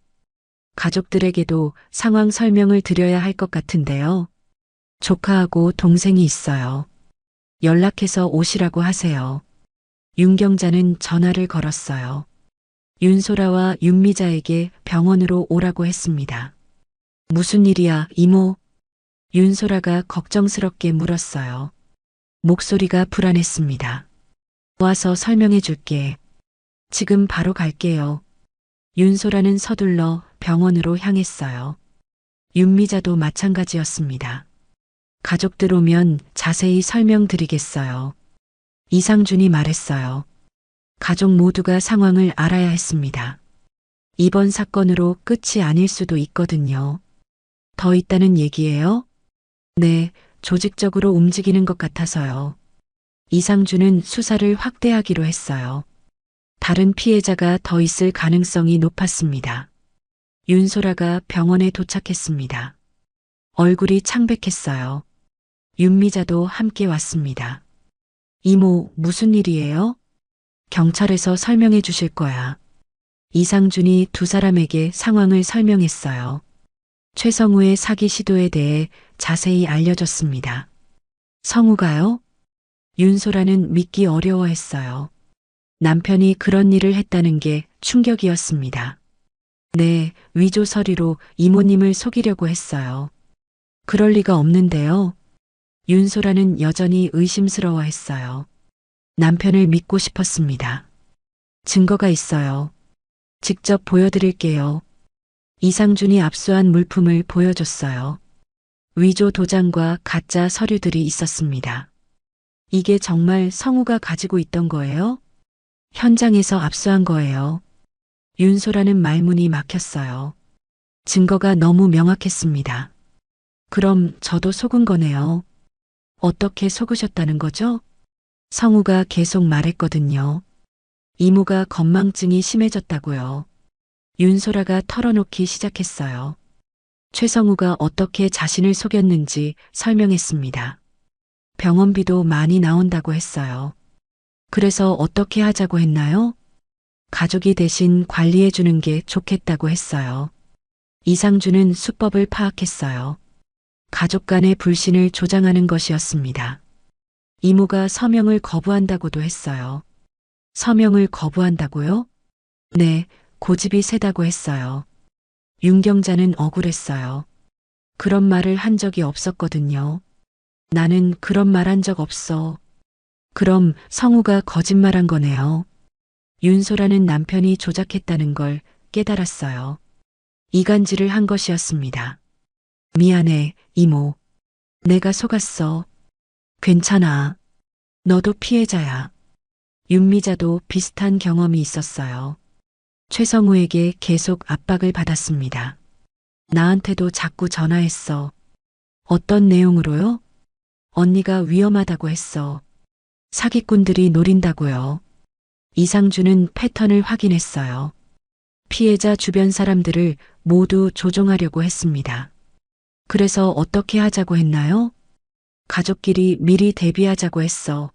가족들에게도 상황 설명을 드려야 할 것 같은데요. 조카하고 동생이 있어요. 연락해서 오시라고 하세요. 윤경자는 전화를 걸었어요. 윤소라와 윤미자에게 병원으로 오라고 했습니다. 무슨 일이야, 이모? 윤소라가 걱정스럽게 물었어요. 목소리가 불안했습니다. 와서 설명해 줄게. 지금 바로 갈게요. 윤소라는 서둘러 병원으로 향했어요. 윤미자도 마찬가지였습니다. 가족들 오면 자세히 설명드리겠어요. 이상준이 말했어요. 가족 모두가 상황을 알아야 했습니다. 이번 사건으로 끝이 아닐 수도 있거든요. 더 있다는 얘기예요? 네, 조직적으로 움직이는 것 같아서요. 이상준은 수사를 확대하기로 했어요. 다른 피해자가 더 있을 가능성이 높았습니다. 윤소라가 병원에 도착했습니다. 얼굴이 창백했어요. 윤미자도 함께 왔습니다. 이모, 무슨 일이에요? 경찰에서 설명해 주실 거야. 이상준이 두 사람에게 상황을 설명했어요. 최성우의 사기 시도에 대해 자세히 알려줬습니다. 성우가요? 윤소라는 믿기 어려워했어요. 남편이 그런 일을 했다는 게 충격이었습니다. 네, 위조 서류로 이모님을 속이려고 했어요. 그럴 리가 없는데요. 윤소라는 여전히 의심스러워했어요. 남편을 믿고 싶었습니다. 증거가 있어요. 직접 보여드릴게요. 이상준이 압수한 물품을 보여줬어요. 위조 도장과 가짜 서류들이 있었습니다. 이게 정말 성우가 가지고 있던 거예요? 현장에서 압수한 거예요. 윤소라는 말문이 막혔어요. 증거가 너무 명확했습니다. 그럼 저도 속은 거네요. 어떻게 속으셨다는 거죠? 성우가 계속 말했거든요. 이모가 건망증이 심해졌다고요. 윤소라가 털어놓기 시작했어요. 최성우가 어떻게 자신을 속였는지 설명했습니다. 병원비도 많이 나온다고 했어요. 그래서 어떻게 하자고 했나요? 가족이 대신 관리해 주는 게 좋겠다고 했어요. 이상준은 수법을 파악했어요. 가족 간의 불신을 조장하는 것이었습니다. 이모가 서명을 거부한다고도 했어요. 서명을 거부한다고요? 네, 고집이 세다고 했어요. 윤경자는 억울했어요. 그런 말을 한 적이 없었거든요. 나는 그런 말 한 적 없어. 그럼 성우가 거짓말한 거네요. 윤소라는 남편이 조작했다는 걸 깨달았어요. 이간질을 한 것이었습니다. 미안해, 이모. 내가 속았어. 괜찮아. 너도 피해자야. 윤미자도 비슷한 경험이 있었어요. 최성우에게 계속 압박을 받았습니다. 나한테도 자꾸 전화했어. 어떤 내용으로요? 언니가 위험하다고 했어. 사기꾼들이 노린다고요. 이상준은 패턴을 확인했어요. 피해자 주변 사람들을 모두 조종하려고 했습니다. 그래서 어떻게 하자고 했나요? 가족끼리 미리 대비하자고 했어.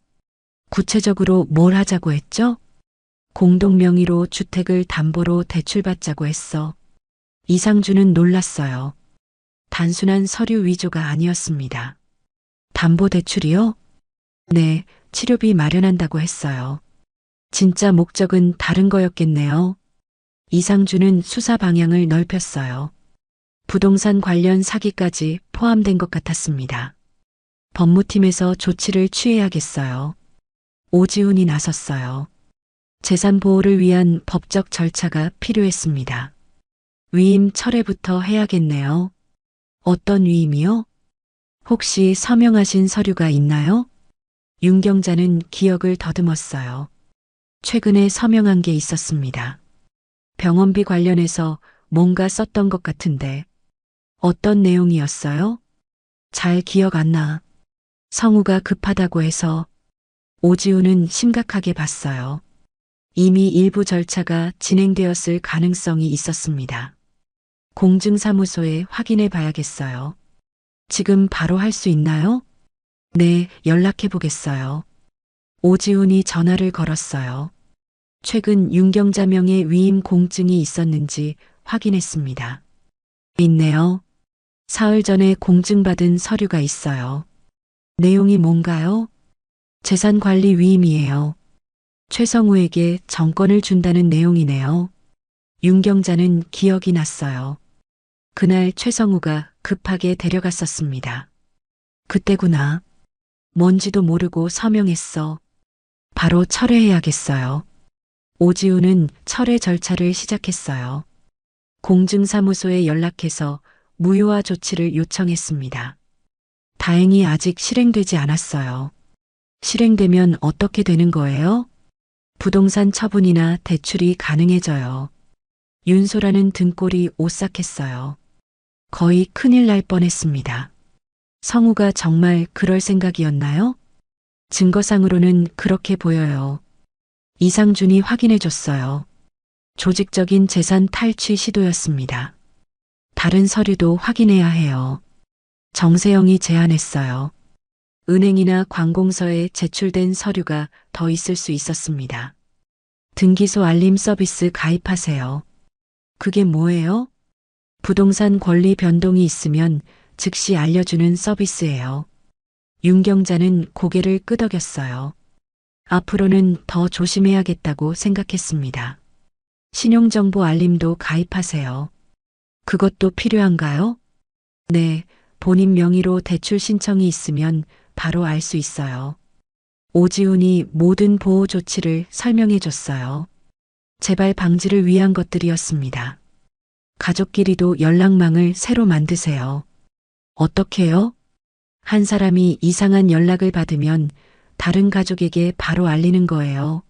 구체적으로 뭘 하자고 했죠? 공동 명의로 주택을 담보로 대출받자고 했어. 이상준은 놀랐어요. 단순한 서류 위조가 아니었습니다. 담보대출이요? 네, 치료비 마련한다고 했어요. 진짜 목적은 다른 거였겠네요. 이상준은 수사 방향을 넓혔어요. 부동산 관련 사기까지 포함된 것 같았습니다. 법무팀에서 조치를 취해야겠어요. 오지훈이 나섰어요. 재산 보호를 위한 법적 절차가 필요했습니다. 위임 철회부터 해야겠네요. 어떤 위임이요? 혹시 서명하신 서류가 있나요? 윤경자는 기억을 더듬었어요. 최근에 서명한 게 있었습니다. 병원비 관련해서 뭔가 썼던 것 같은데 어떤 내용이었어요? 잘 기억 안 나. 성우가 급하다고 해서. 오지훈은 심각하게 봤어요. 이미 일부 절차가 진행되었을 가능성이 있었습니다. 공증사무소에 확인해 봐야겠어요. 지금 바로 할 수 있나요? 네, 연락해 보겠어요. 오지훈이 전화를 걸었어요. 최근 윤경자 명의 위임 공증이 있었는지 확인했습니다. 있네요. 사흘 전에 공증받은 서류가 있어요. 내용이 뭔가요? 재산관리 위임이에요. 최성우에게 정권을 준다는 내용이네요. 윤경자는 기억이 났어요. 그날 최성우가 급하게 데려갔었습니다. 그때구나. 뭔지도 모르고 서명했어. 바로 철회해야겠어요. 오지훈은 철회 절차를 시작했어요. 공증사무소에 연락해서 무효화 조치를 요청했습니다. 다행히 아직 실행되지 않았어요. 실행되면 어떻게 되는 거예요? 부동산 처분이나 대출이 가능해져요. 윤소라는 등골이 오싹했어요. 거의 큰일 날 뻔했습니다. 성우가 정말 그럴 생각이었나요? 증거상으로는 그렇게 보여요. 이상준이 확인해 줬어요. 조직적인 재산 탈취 시도였습니다. 다른 서류도 확인해야 해요. 정세영이 제안했어요. 은행이나 관공서에 제출된 서류가 더 있을 수 있었습니다. 등기소 알림 서비스 가입하세요. 그게 뭐예요? 부동산 권리 변동이 있으면 즉시 알려주는 서비스예요. 윤 경자는 고개를 끄덕였어요. 앞으로는 더 조심해야겠다고 생각했습니다. 신용정보 알림도 가입하세요. 그것도 필요한가요? 네, 본인 명의로 대출 신청이 있으면 바로 알 수 있어요. 오지훈이 모든 보호 조치를 설명해 줬어요. 재발 방지를 위한 것들이었습니다. 가족끼리도 연락망을 새로 만드세요. 어떻게요? 한 사람이 이상한 연락을 받으면 다른 가족에게 바로 알리는 거예요.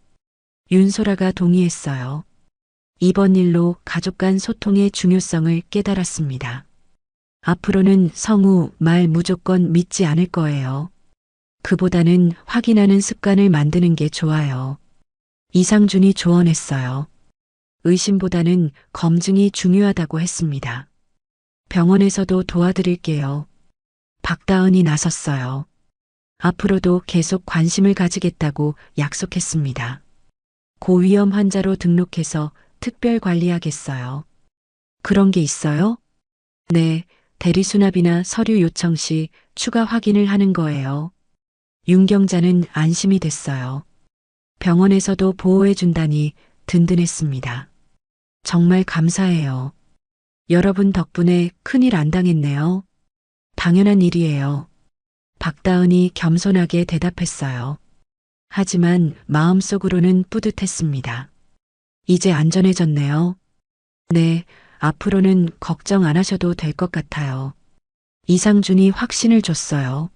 윤소라가 동의했어요. 이번 일로 가족 간 소통의 중요성을 깨달았습니다. 앞으로는 성우 말 무조건 믿지 않을 거예요. 그보다는 확인하는 습관을 만드는 게 좋아요. 이상준이 조언했어요. 의심보다는 검증이 중요하다고 했습니다. 병원에서도 도와드릴게요. 박다은이 나섰어요. 앞으로도 계속 관심을 가지겠다고 약속했습니다. 고위험 환자로 등록해서 특별 관리하겠어요. 그런 게 있어요? 네, 대리수납이나 서류 요청 시 추가 확인을 하는 거예요. 윤 경자는 안심이 됐어요. 병원에서도 보호해준다니 든든했습니다. 정말 감사해요. 여러분 덕분에 큰일 안 당했네요. 당연한 일이에요. 박다은이 겸손하게 대답했어요. 하지만 마음속으로는 뿌듯했습니다. 이제 안전해졌네요. 네, 앞으로는 걱정 안 하셔도 될 것 같아요. 이상준이 확신을 줬어요.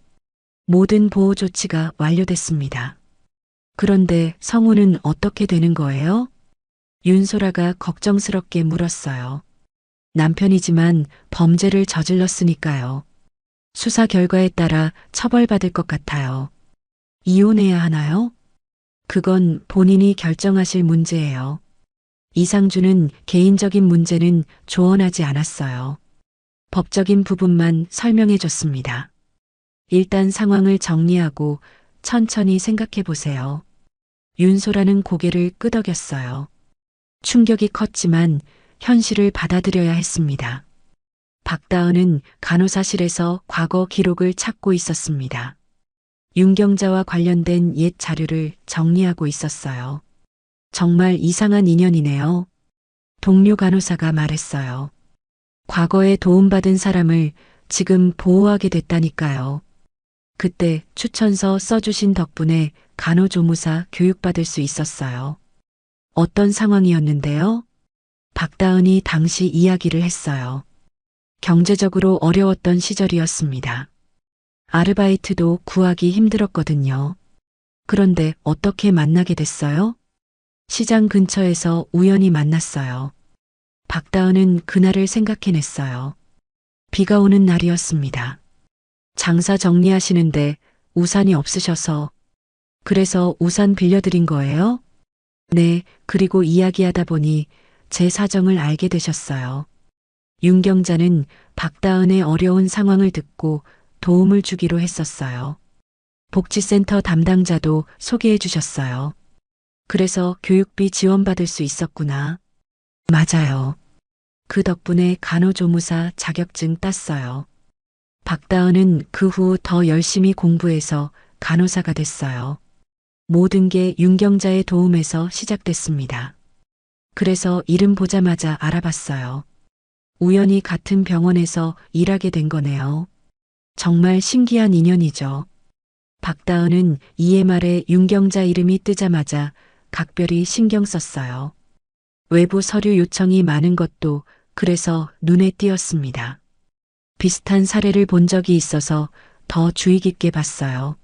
모든 보호 조치가 완료됐습니다. 그런데 성우는 어떻게 되는 거예요? 윤소라가 걱정스럽게 물었어요. 남편이지만 범죄를 저질렀으니까요. 수사 결과에 따라 처벌받을 것 같아요. 이혼해야 하나요? 그건 본인이 결정하실 문제예요. 이상준은 개인적인 문제는 조언하지 않았어요. 법적인 부분만 설명해 줬습니다. 일단 상황을 정리하고 천천히 생각해 보세요. 윤소라는 고개를 끄덕였어요. 충격이 컸지만 현실을 받아들여야 했습니다. 박다은은 간호사실에서 과거 기록을 찾고 있었습니다. 윤경자와 관련된 옛 자료를 정리하고 있었어요. 정말 이상한 인연이네요. 동료 간호사가 말했어요. 과거에 도움받은 사람을 지금 보호하게 됐다니까요. 그때 추천서 써주신 덕분에 간호조무사 교육받을 수 있었어요. 어떤 상황이었는데요? 박다은이 당시 이야기를 했어요. 경제적으로 어려웠던 시절이었습니다. 아르바이트도 구하기 힘들었거든요. 그런데 어떻게 만나게 됐어요? 시장 근처에서 우연히 만났어요. 박다은은 그날을 생각해냈어요. 비가 오는 날이었습니다. 장사 정리하시는데 우산이 없으셔서 그래서 우산 빌려드린 거예요? 네, 그리고 이야기하다 보니 제 사정을 알게 되셨어요. 윤 경자는 박다은의 어려운 상황을 듣고 도움을 주기로 했었어요. 복지센터 담당자도 소개해 주셨어요. 그래서 교육비 지원받을 수 있었구나. 맞아요. 그 덕분에 간호조무사 자격증 땄어요. 박다은은 그 후 더 열심히 공부해서 간호사가 됐어요. 모든 게 윤경자의 도움에서 시작됐습니다. 그래서 이름 보자마자 알아봤어요. 우연히 같은 병원에서 일하게 된 거네요. 정말 신기한 인연이죠. 박다은은 EMR에 윤경자 이름이 뜨자마자 각별히 신경 썼어요. 외부 서류 요청이 많은 것도 그래서 눈에 띄었습니다. 비슷한 사례를 본 적이 있어서 더 주의 깊게 봤어요.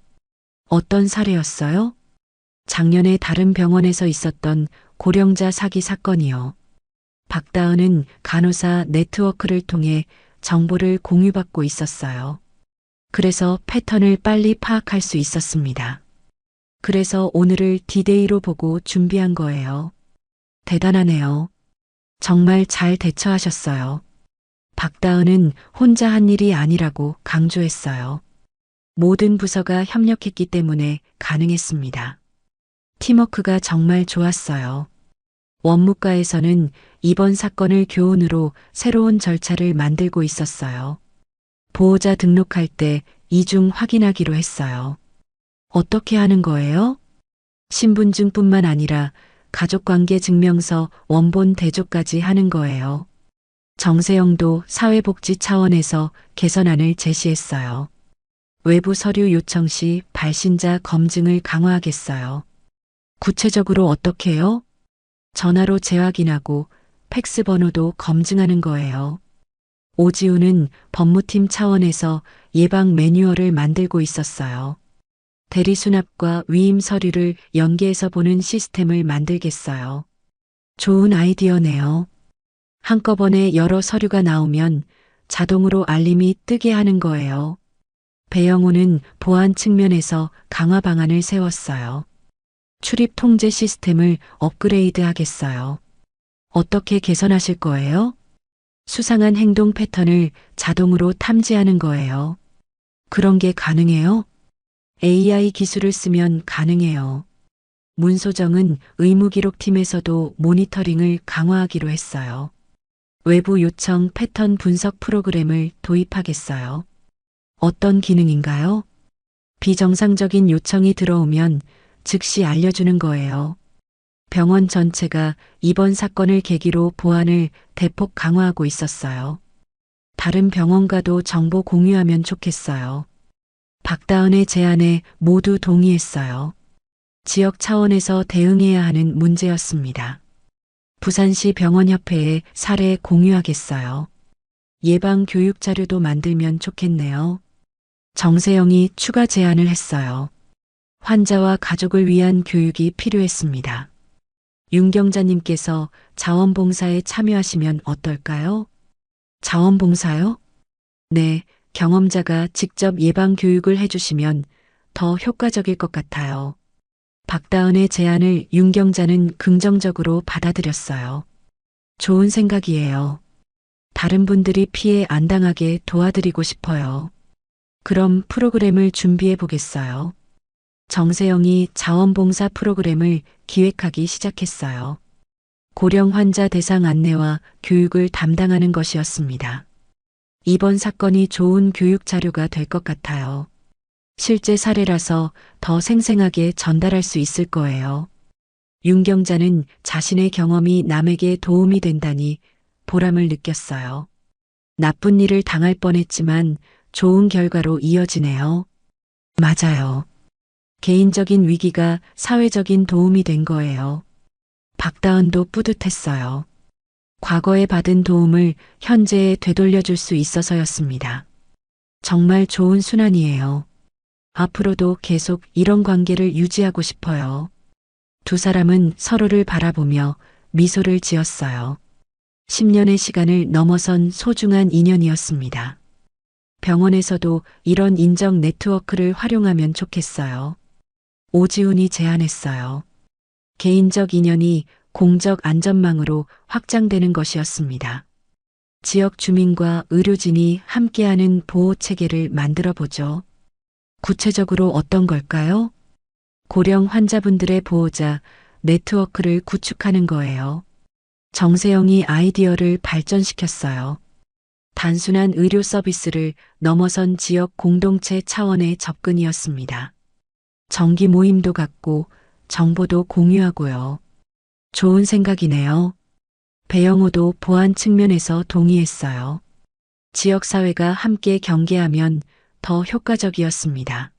어떤 사례였어요? 작년에 다른 병원에서 있었던 고령자 사기 사건이요. 박다은은 간호사 네트워크를 통해 정보를 공유받고 있었어요. 그래서 패턴을 빨리 파악할 수 있었습니다. 그래서 오늘을 디데이로 보고 준비한 거예요. 대단하네요. 정말 잘 대처하셨어요. 박다은은 혼자 한 일이 아니라고 강조했어요. 모든 부서가 협력했기 때문에 가능했습니다. 팀워크가 정말 좋았어요. 원무과에서는 이번 사건을 교훈으로 새로운 절차를 만들고 있었어요. 보호자 등록할 때 이중 확인하기로 했어요. 어떻게 하는 거예요? 신분증뿐만 아니라 가족관계 증명서 원본 대조까지 하는 거예요. 정세영도 사회복지 차원에서 개선안을 제시했어요. 외부 서류 요청 시 발신자 검증을 강화하겠어요. 구체적으로 어떻게요? 전화로 재확인하고 팩스 번호도 검증하는 거예요. 오지우는 법무팀 차원에서 예방 매뉴얼을 만들고 있었어요. 대리 수납과 위임 서류를 연계해서 보는 시스템을 만들겠어요. 좋은 아이디어네요. 한꺼번에 여러 서류가 나오면 자동으로 알림이 뜨게 하는 거예요. 배영호는 보안 측면에서 강화 방안을 세웠어요. 출입 통제 시스템을 업그레이드 하겠어요. 어떻게 개선하실 거예요? 수상한 행동 패턴을 자동으로 탐지하는 거예요. 그런 게 가능해요? AI 기술을 쓰면 가능해요. 문소정은 의무기록팀에서도 모니터링을 강화하기로 했어요. 외부 요청 패턴 분석 프로그램을 도입하겠어요. 어떤 기능인가요? 비정상적인 요청이 들어오면 즉시 알려주는 거예요. 병원 전체가 이번 사건을 계기로 보안을 대폭 강화하고 있었어요. 다른 병원과도 정보 공유하면 좋겠어요. 박다은의 제안에 모두 동의했어요. 지역 차원에서 대응해야 하는 문제였습니다. 부산시 병원협회에 사례 공유하겠어요. 예방 교육 자료도 만들면 좋겠네요. 정세영이 추가 제안을 했어요. 환자와 가족을 위한 교육이 필요했습니다. 윤경자님께서 자원봉사에 참여하시면 어떨까요? 자원봉사요? 네, 경험자가 직접 예방 교육을 해주시면 더 효과적일 것 같아요. 박다은의 제안을 윤경자는 긍정적으로 받아들였어요. 좋은 생각이에요. 다른 분들이 피해 안 당하게 도와드리고 싶어요. 그럼 프로그램을 준비해 보겠어요. 정세영이 자원봉사 프로그램을 기획하기 시작했어요. 고령 환자 대상 안내와 교육을 담당하는 것이었습니다. 이번 사건이 좋은 교육 자료가 될 것 같아요. 실제 사례라서 더 생생하게 전달할 수 있을 거예요. 윤경자는 자신의 경험이 남에게 도움이 된다니 보람을 느꼈어요. 나쁜 일을 당할 뻔했지만 좋은 결과로 이어지네요. 맞아요. 개인적인 위기가 사회적인 도움이 된 거예요. 박다은도 뿌듯했어요. 과거에 받은 도움을 현재에 되돌려줄 수 있어서였습니다. 정말 좋은 순환이에요. 앞으로도 계속 이런 관계를 유지하고 싶어요. 두 사람은 서로를 바라보며 미소를 지었어요. 10년의 시간을 넘어선 소중한 인연이었습니다. 병원에서도 이런 인정 네트워크를 활용하면 좋겠어요. 오지훈이 제안했어요. 개인적 인연이 공적 안전망으로 확장되는 것이었습니다. 지역 주민과 의료진이 함께하는 보호 체계를 만들어 보죠. 구체적으로 어떤 걸까요? 고령 환자분들의 보호자 네트워크를 구축하는 거예요. 정세영이 아이디어를 발전시켰어요. 단순한 의료 서비스를 넘어선 지역 공동체 차원의 접근이었습니다. 정기 모임도 갖고 정보도 공유하고요. 좋은 생각이네요. 배영호도 보안 측면에서 동의했어요. 지역사회가 함께 경계하면 더 효과적이었습니다.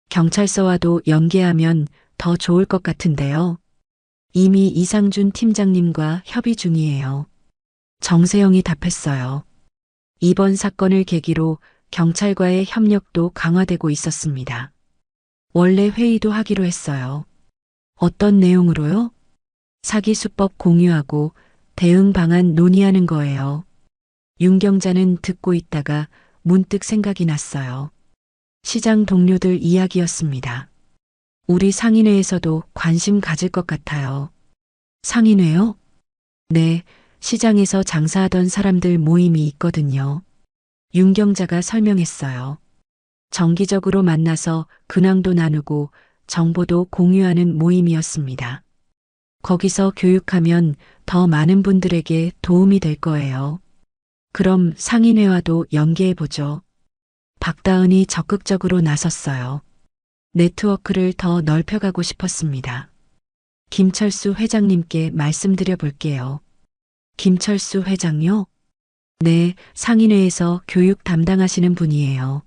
경찰서와도 연계하면 더 좋을 것 같은데요. 이미 이상준 팀장님과 협의 중이에요. 정세영이 답했어요. 이번 사건을 계기로 경찰과의 협력도 강화되고 있었습니다. 원래 회의도 하기로 했어요. 어떤 내용으로요? 사기 수법 공유하고 대응 방안 논의하는 거예요. 윤경자는 듣고 있다가 문득 생각이 났어요. 시장 동료들 이야기였습니다. 우리 상인회에서도 관심 가질 것 같아요. 상인회요? 네, 시장에서 장사하던 사람들 모임이 있거든요. 윤경자가 설명했어요. 정기적으로 만나서 근황도 나누고 정보도 공유하는 모임이었습니다. 거기서 교육하면 더 많은 분들에게 도움이 될 거예요. 그럼 상인회와도 연계해보죠. 박다은이 적극적으로 나섰어요. 네트워크를 더 넓혀가고 싶었습니다. 김철수 회장님께 말씀드려 볼게요. 김철수 회장요? 네, 상인회에서 교육 담당하시는 분이에요.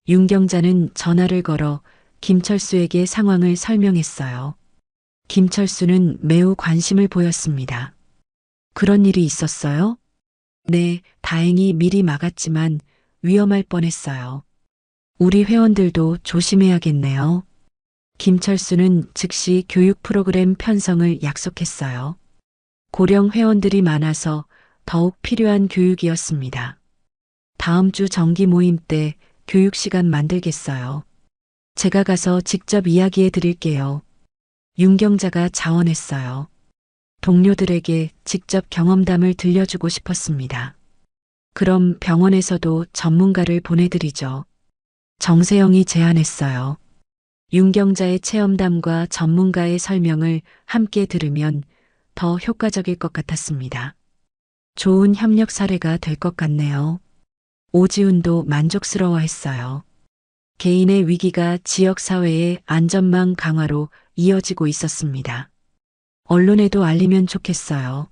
윤경자는 전화를 걸어 김철수에게 상황을 설명했어요. 김철수는 매우 관심을 보였습니다. 그런 일이 있었어요? 네, 다행히 미리 막았지만 위험할 뻔했어요. 우리 회원들도 조심해야겠네요. 김철수는 즉시 교육 프로그램 편성을 약속했어요. 고령 회원들이 많아서 더욱 필요한 교육이었습니다. 다음 주 정기 모임 때 교육 시간 만들겠어요. 제가 가서 직접 이야기해 드릴게요. 윤경자가 자원했어요. 동료들에게 직접 경험담을 들려주고 싶었습니다. 그럼 병원에서도 전문가를 보내드리죠. 정세영이 제안했어요. 윤경자의 체험담과 전문가의 설명을 함께 들으면 더 효과적일 것 같았습니다. 좋은 협력 사례가 될 것 같네요. 오지훈도 만족스러워했어요. 개인의 위기가 지역사회의 안전망 강화로 이어지고 있었습니다. 언론에도 알리면 좋겠어요.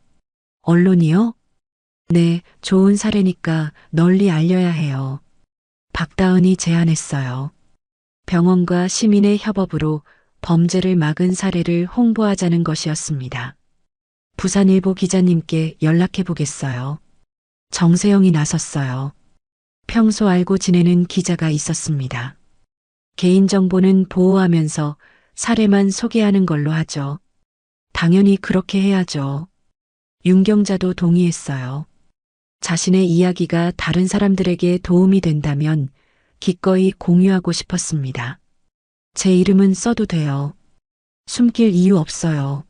언론이요? 네, 좋은 사례니까 널리 알려야 해요. 박다은이 제안했어요. 병원과 시민의 협업으로 범죄를 막은 사례를 홍보하자는 것이었습니다. 부산일보 기자님께 연락해 보겠어요. 정세영이 나섰어요. 평소 알고 지내는 기자가 있었습니다. 개인정보는 보호하면서 사례만 소개하는 걸로 하죠. 당연히 그렇게 해야죠. 윤경자도 동의했어요. 자신의 이야기가 다른 사람들에게 도움이 된다면 기꺼이 공유하고 싶었습니다. 제 이름은 써도 돼요. 숨길 이유 없어요.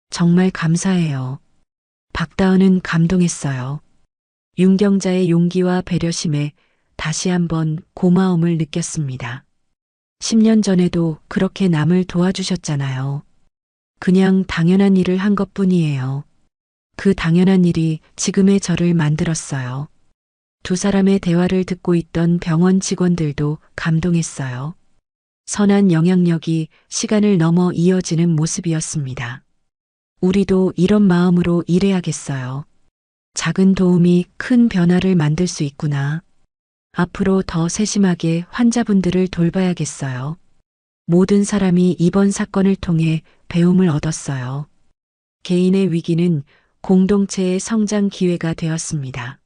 정말 감사해요. 박다은은 감동했어요. 윤경자의 용기와 배려심에 다시 한번 고마움을 느꼈습니다. 10년 전에도 그렇게 남을 도와주셨잖아요. 그냥 당연한 일을 한 것뿐이에요. 그 당연한 일이 지금의 저를 만들었어요. 두 사람의 대화를 듣고 있던 병원 직원들도 감동했어요. 선한 영향력이 시간을 넘어 이어지는 모습이었습니다. 우리도 이런 마음으로 일해야겠어요. 작은 도움이 큰 변화를 만들 수 있구나. 앞으로 더 세심하게 환자분들을 돌봐야겠어요. 모든 사람이 이번 사건을 통해 배움을 얻었어요. 개인의 위기는 공동체의 성장 기회가 되었습니다.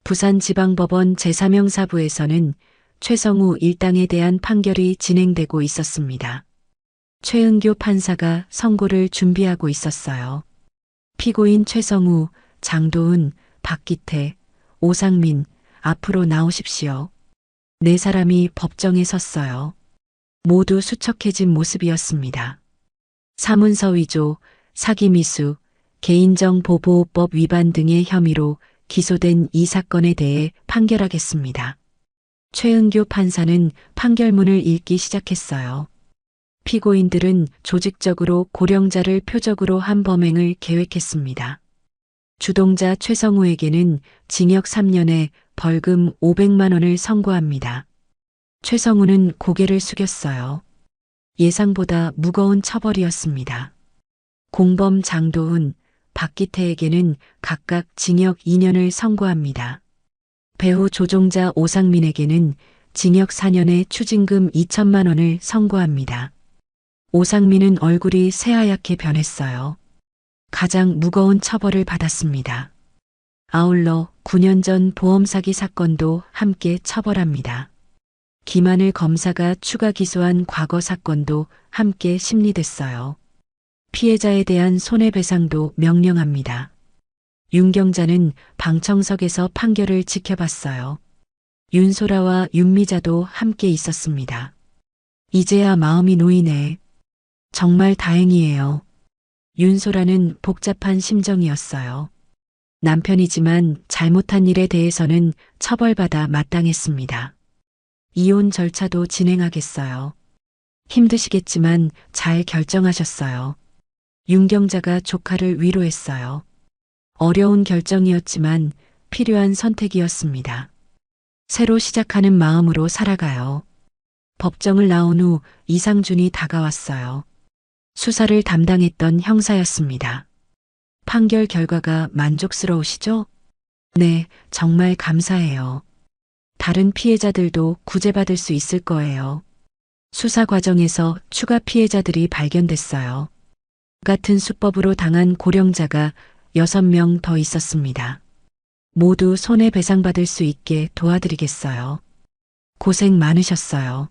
부산지방법원 제3형사부에서는 최성우 일당에 대한 판결이 진행되고 있었습니다. 최은교 판사가 선고를 준비하고 있었어요. 피고인 최성우, 장도은, 박기태, 오상민, 앞으로 나오십시오. 네 사람이 법정에 섰어요. 모두 수척해진 모습이었습니다. 사문서 위조, 사기미수, 개인정보보호법 위반 등의 혐의로 기소된 이 사건에 대해 판결하겠습니다. 최은교 판사는 판결문을 읽기 시작했어요. 피고인들은 조직적으로 고령자를 표적으로 한 범행을 계획했습니다. 주동자 최성우에게는 징역 3년에 벌금 500만 원을 선고합니다. 최성우는 고개를 숙였어요. 예상보다 무거운 처벌이었습니다. 공범 장도훈, 박기태에게는 각각 징역 2년을 선고합니다. 배우 조종자 오상민에게는 징역 4년에 추징금 2천만 원을 선고합니다. 오상민은 얼굴이 새하얗게 변했어요. 가장 무거운 처벌을 받았습니다. 아울러 9년 전 보험 사기 사건도 함께 처벌합니다. 김하늘 검사가 추가 기소한 과거 사건도 함께 심리됐어요. 피해자에 대한 손해배상도 명령합니다. 윤경자는 방청석에서 판결을 지켜봤어요. 윤소라와 윤미자도 함께 있었습니다. 이제야 마음이 놓이네. 정말 다행이에요. 윤소라는 복잡한 심정이었어요. 남편이지만 잘못한 일에 대해서는 처벌받아 마땅했습니다. 이혼 절차도 진행하겠어요. 힘드시겠지만 잘 결정하셨어요. 윤경자가 조카를 위로했어요. 어려운 결정이었지만 필요한 선택이었습니다. 새로 시작하는 마음으로 살아가요. 법정을 나온 후 이상준이 다가왔어요. 수사를 담당했던 형사였습니다. 판결 결과가 만족스러우시죠? 네, 정말 감사해요. 다른 피해자들도 구제받을 수 있을 거예요. 수사 과정에서 추가 피해자들이 발견됐어요. 같은 수법으로 당한 고령자가 6명 더 있었습니다. 모두 손해배상받을 수 있게 도와드리겠어요. 고생 많으셨어요.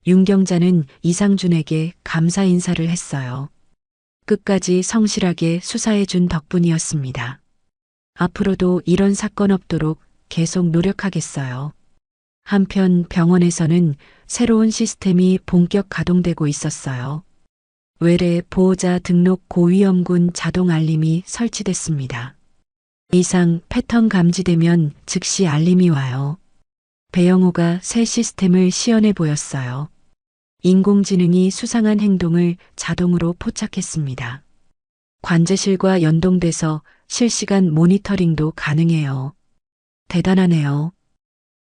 윤경자는 이상준에게 감사 인사를 했어요. 끝까지 성실하게 수사해 준 덕분이었습니다. 앞으로도 이런 사건 없도록 계속 노력하겠어요. 한편 병원에서는 새로운 시스템이 본격 가동되고 있었어요. 외래 보호자 등록 고위험군 자동 알림이 설치됐습니다. 이상 패턴 감지되면 즉시 알림이 와요. 배영호가 새 시스템을 시연해 보였어요. 인공지능이 수상한 행동을 자동으로 포착했습니다. 관제실과 연동돼서 실시간 모니터링도 가능해요. 대단하네요.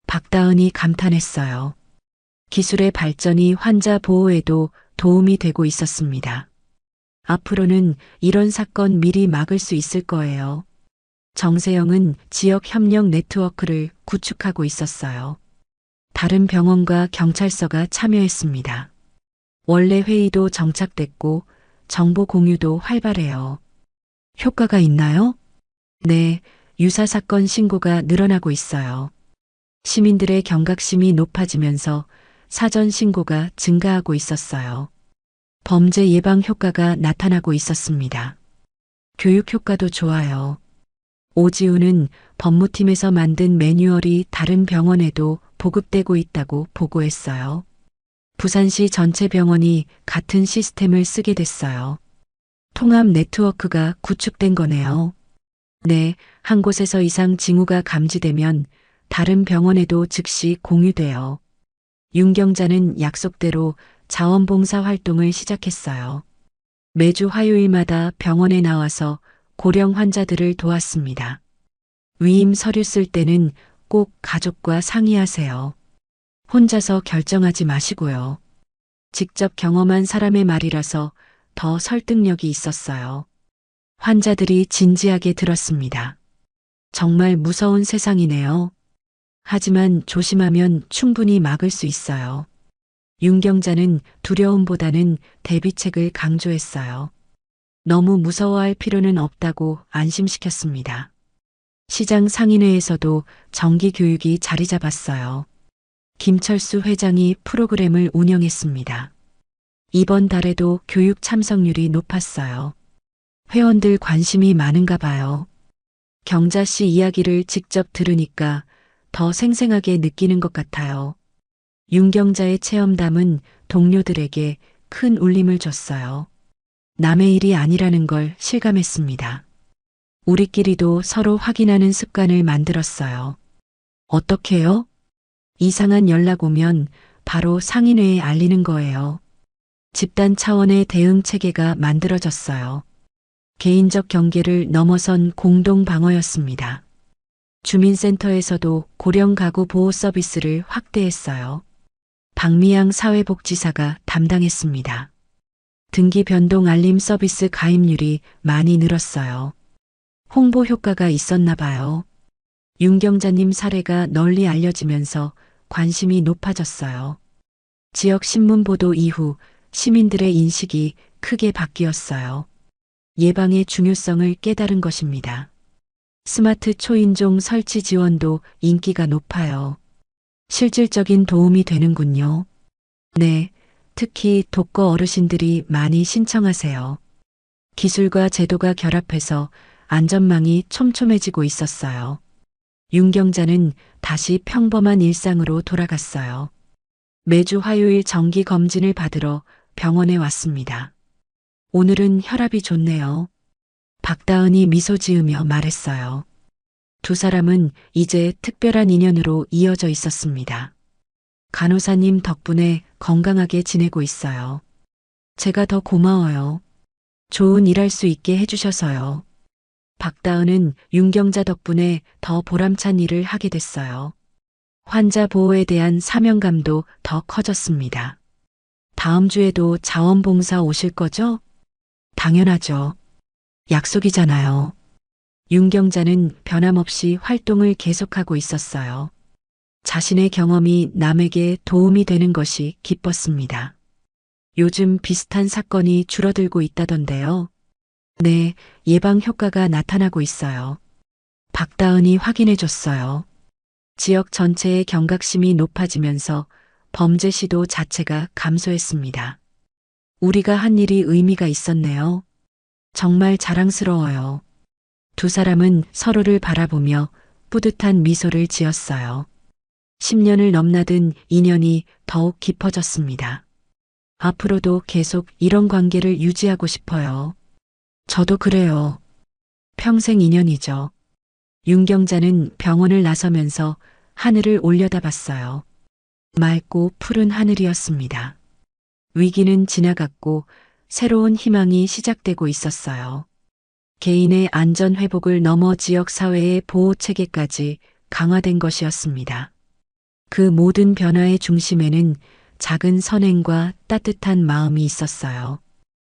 박다은이 감탄했어요. 기술의 발전이 환자 보호에도 도움이 되고 있었습니다. 앞으로는 이런 사건 미리 막을 수 있을 거예요. 정세영은 지역 협력 네트워크를 구축하고 있었어요. 다른 병원과 경찰서가 참여했습니다. 원래 회의도 정착됐고 정보 공유도 활발해요. 효과가 있나요? 네, 유사 사건 신고가 늘어나고 있어요. 시민들의 경각심이 높아지면서 사전 신고가 증가하고 있었어요. 범죄 예방 효과가 나타나고 있었습니다. 교육 효과도 좋아요. 오지우는 법무팀에서 만든 매뉴얼이 다른 병원에도 보급되고 있다고 보고했어요. 부산시 전체 병원이 같은 시스템을 쓰게 됐어요. 통합 네트워크가 구축된 거네요. 네, 한 곳에서 이상 징후가 감지되면 다른 병원에도 즉시 공유돼요. 윤경자는 약속대로 자원봉사 활동을 시작했어요. 매주 화요일마다 병원에 나와서 고령 환자들을 도왔습니다. 위임 서류 쓸 때는 꼭 가족과 상의하세요. 혼자서 결정하지 마시고요. 직접 경험한 사람의 말이라서 더 설득력이 있었어요. 환자들이 진지하게 들었습니다. 정말 무서운 세상이네요. 하지만 조심하면 충분히 막을 수 있어요. 윤경자는 두려움보다는 대비책을 강조했어요. 너무 무서워할 필요는 없다고 안심시켰습니다. 시장 상인회에서도 정기 교육이 자리 잡았어요. 김철수 회장이 프로그램을 운영했습니다. 이번 달에도 교육 참석률이 높았어요. 회원들 관심이 많은가 봐요. 경자 씨 이야기를 직접 들으니까 더 생생하게 느끼는 것 같아요. 윤경자의 체험담은 동료들에게 큰 울림을 줬어요. 남의 일이 아니라는 걸 실감했습니다. 우리끼리도 서로 확인하는 습관을 만들었어요. 어떻게요? 이상한 연락 오면 바로 상인회에 알리는 거예요. 집단 차원의 대응 체계가 만들어졌어요. 개인적 경계를 넘어선 공동 방어였습니다. 주민센터에서도 고령 가구 보호 서비스를 확대했어요. 박미양 사회복지사가 담당했습니다. 등기 변동 알림 서비스 가입률이 많이 늘었어요. 홍보 효과가 있었나 봐요. 윤경자님 사례가 널리 알려지면서 관심이 높아졌어요. 지역 신문 보도 이후 시민들의 인식이 크게 바뀌었어요. 예방의 중요성을 깨달은 것입니다. 스마트 초인종 설치 지원도 인기가 높아요. 실질적인 도움이 되는군요. 네, 특히 독거 어르신들이 많이 신청하세요. 기술과 제도가 결합해서 안전망이 촘촘해지고 있었어요. 윤경자는 다시 평범한 일상으로 돌아갔어요. 매주 화요일 정기 검진을 받으러 병원에 왔습니다. 오늘은 혈압이 좋네요. 박다은이 미소 지으며 말했어요. 두 사람은 이제 특별한 인연으로 이어져 있었습니다. 간호사님 덕분에 건강하게 지내고 있어요. 제가 더 고마워요. 좋은 일할 수 있게 해주셔서요. 박다은은 윤경자 덕분에 더 보람찬 일을 하게 됐어요. 환자 보호에 대한 사명감도 더 커졌습니다. 다음 주에도 자원봉사 오실 거죠? 당연하죠. 약속이잖아요. 윤경자는 변함없이 활동을 계속하고 있었어요. 자신의 경험이 남에게 도움이 되는 것이 기뻤습니다. 요즘 비슷한 사건이 줄어들고 있다던데요. 네, 예방 효과가 나타나고 있어요. 박다은이 확인해 줬어요. 지역 전체의 경각심이 높아지면서 범죄 시도 자체가 감소했습니다. 우리가 한 일이 의미가 있었네요. 정말 자랑스러워요. 두 사람은 서로를 바라보며 뿌듯한 미소를 지었어요. 10년을 넘나든 인연이 더욱 깊어졌습니다. 앞으로도 계속 이런 관계를 유지하고 싶어요. 저도 그래요. 평생 인연이죠. 윤경자는 병원을 나서면서 하늘을 올려다봤어요. 맑고 푸른 하늘이었습니다. 위기는 지나갔고 새로운 희망이 시작되고 있었어요. 개인의 안전 회복을 넘어 지역 사회의 보호 체계까지 강화된 것이었습니다. 그 모든 변화의 중심에는 작은 선행과 따뜻한 마음이 있었어요.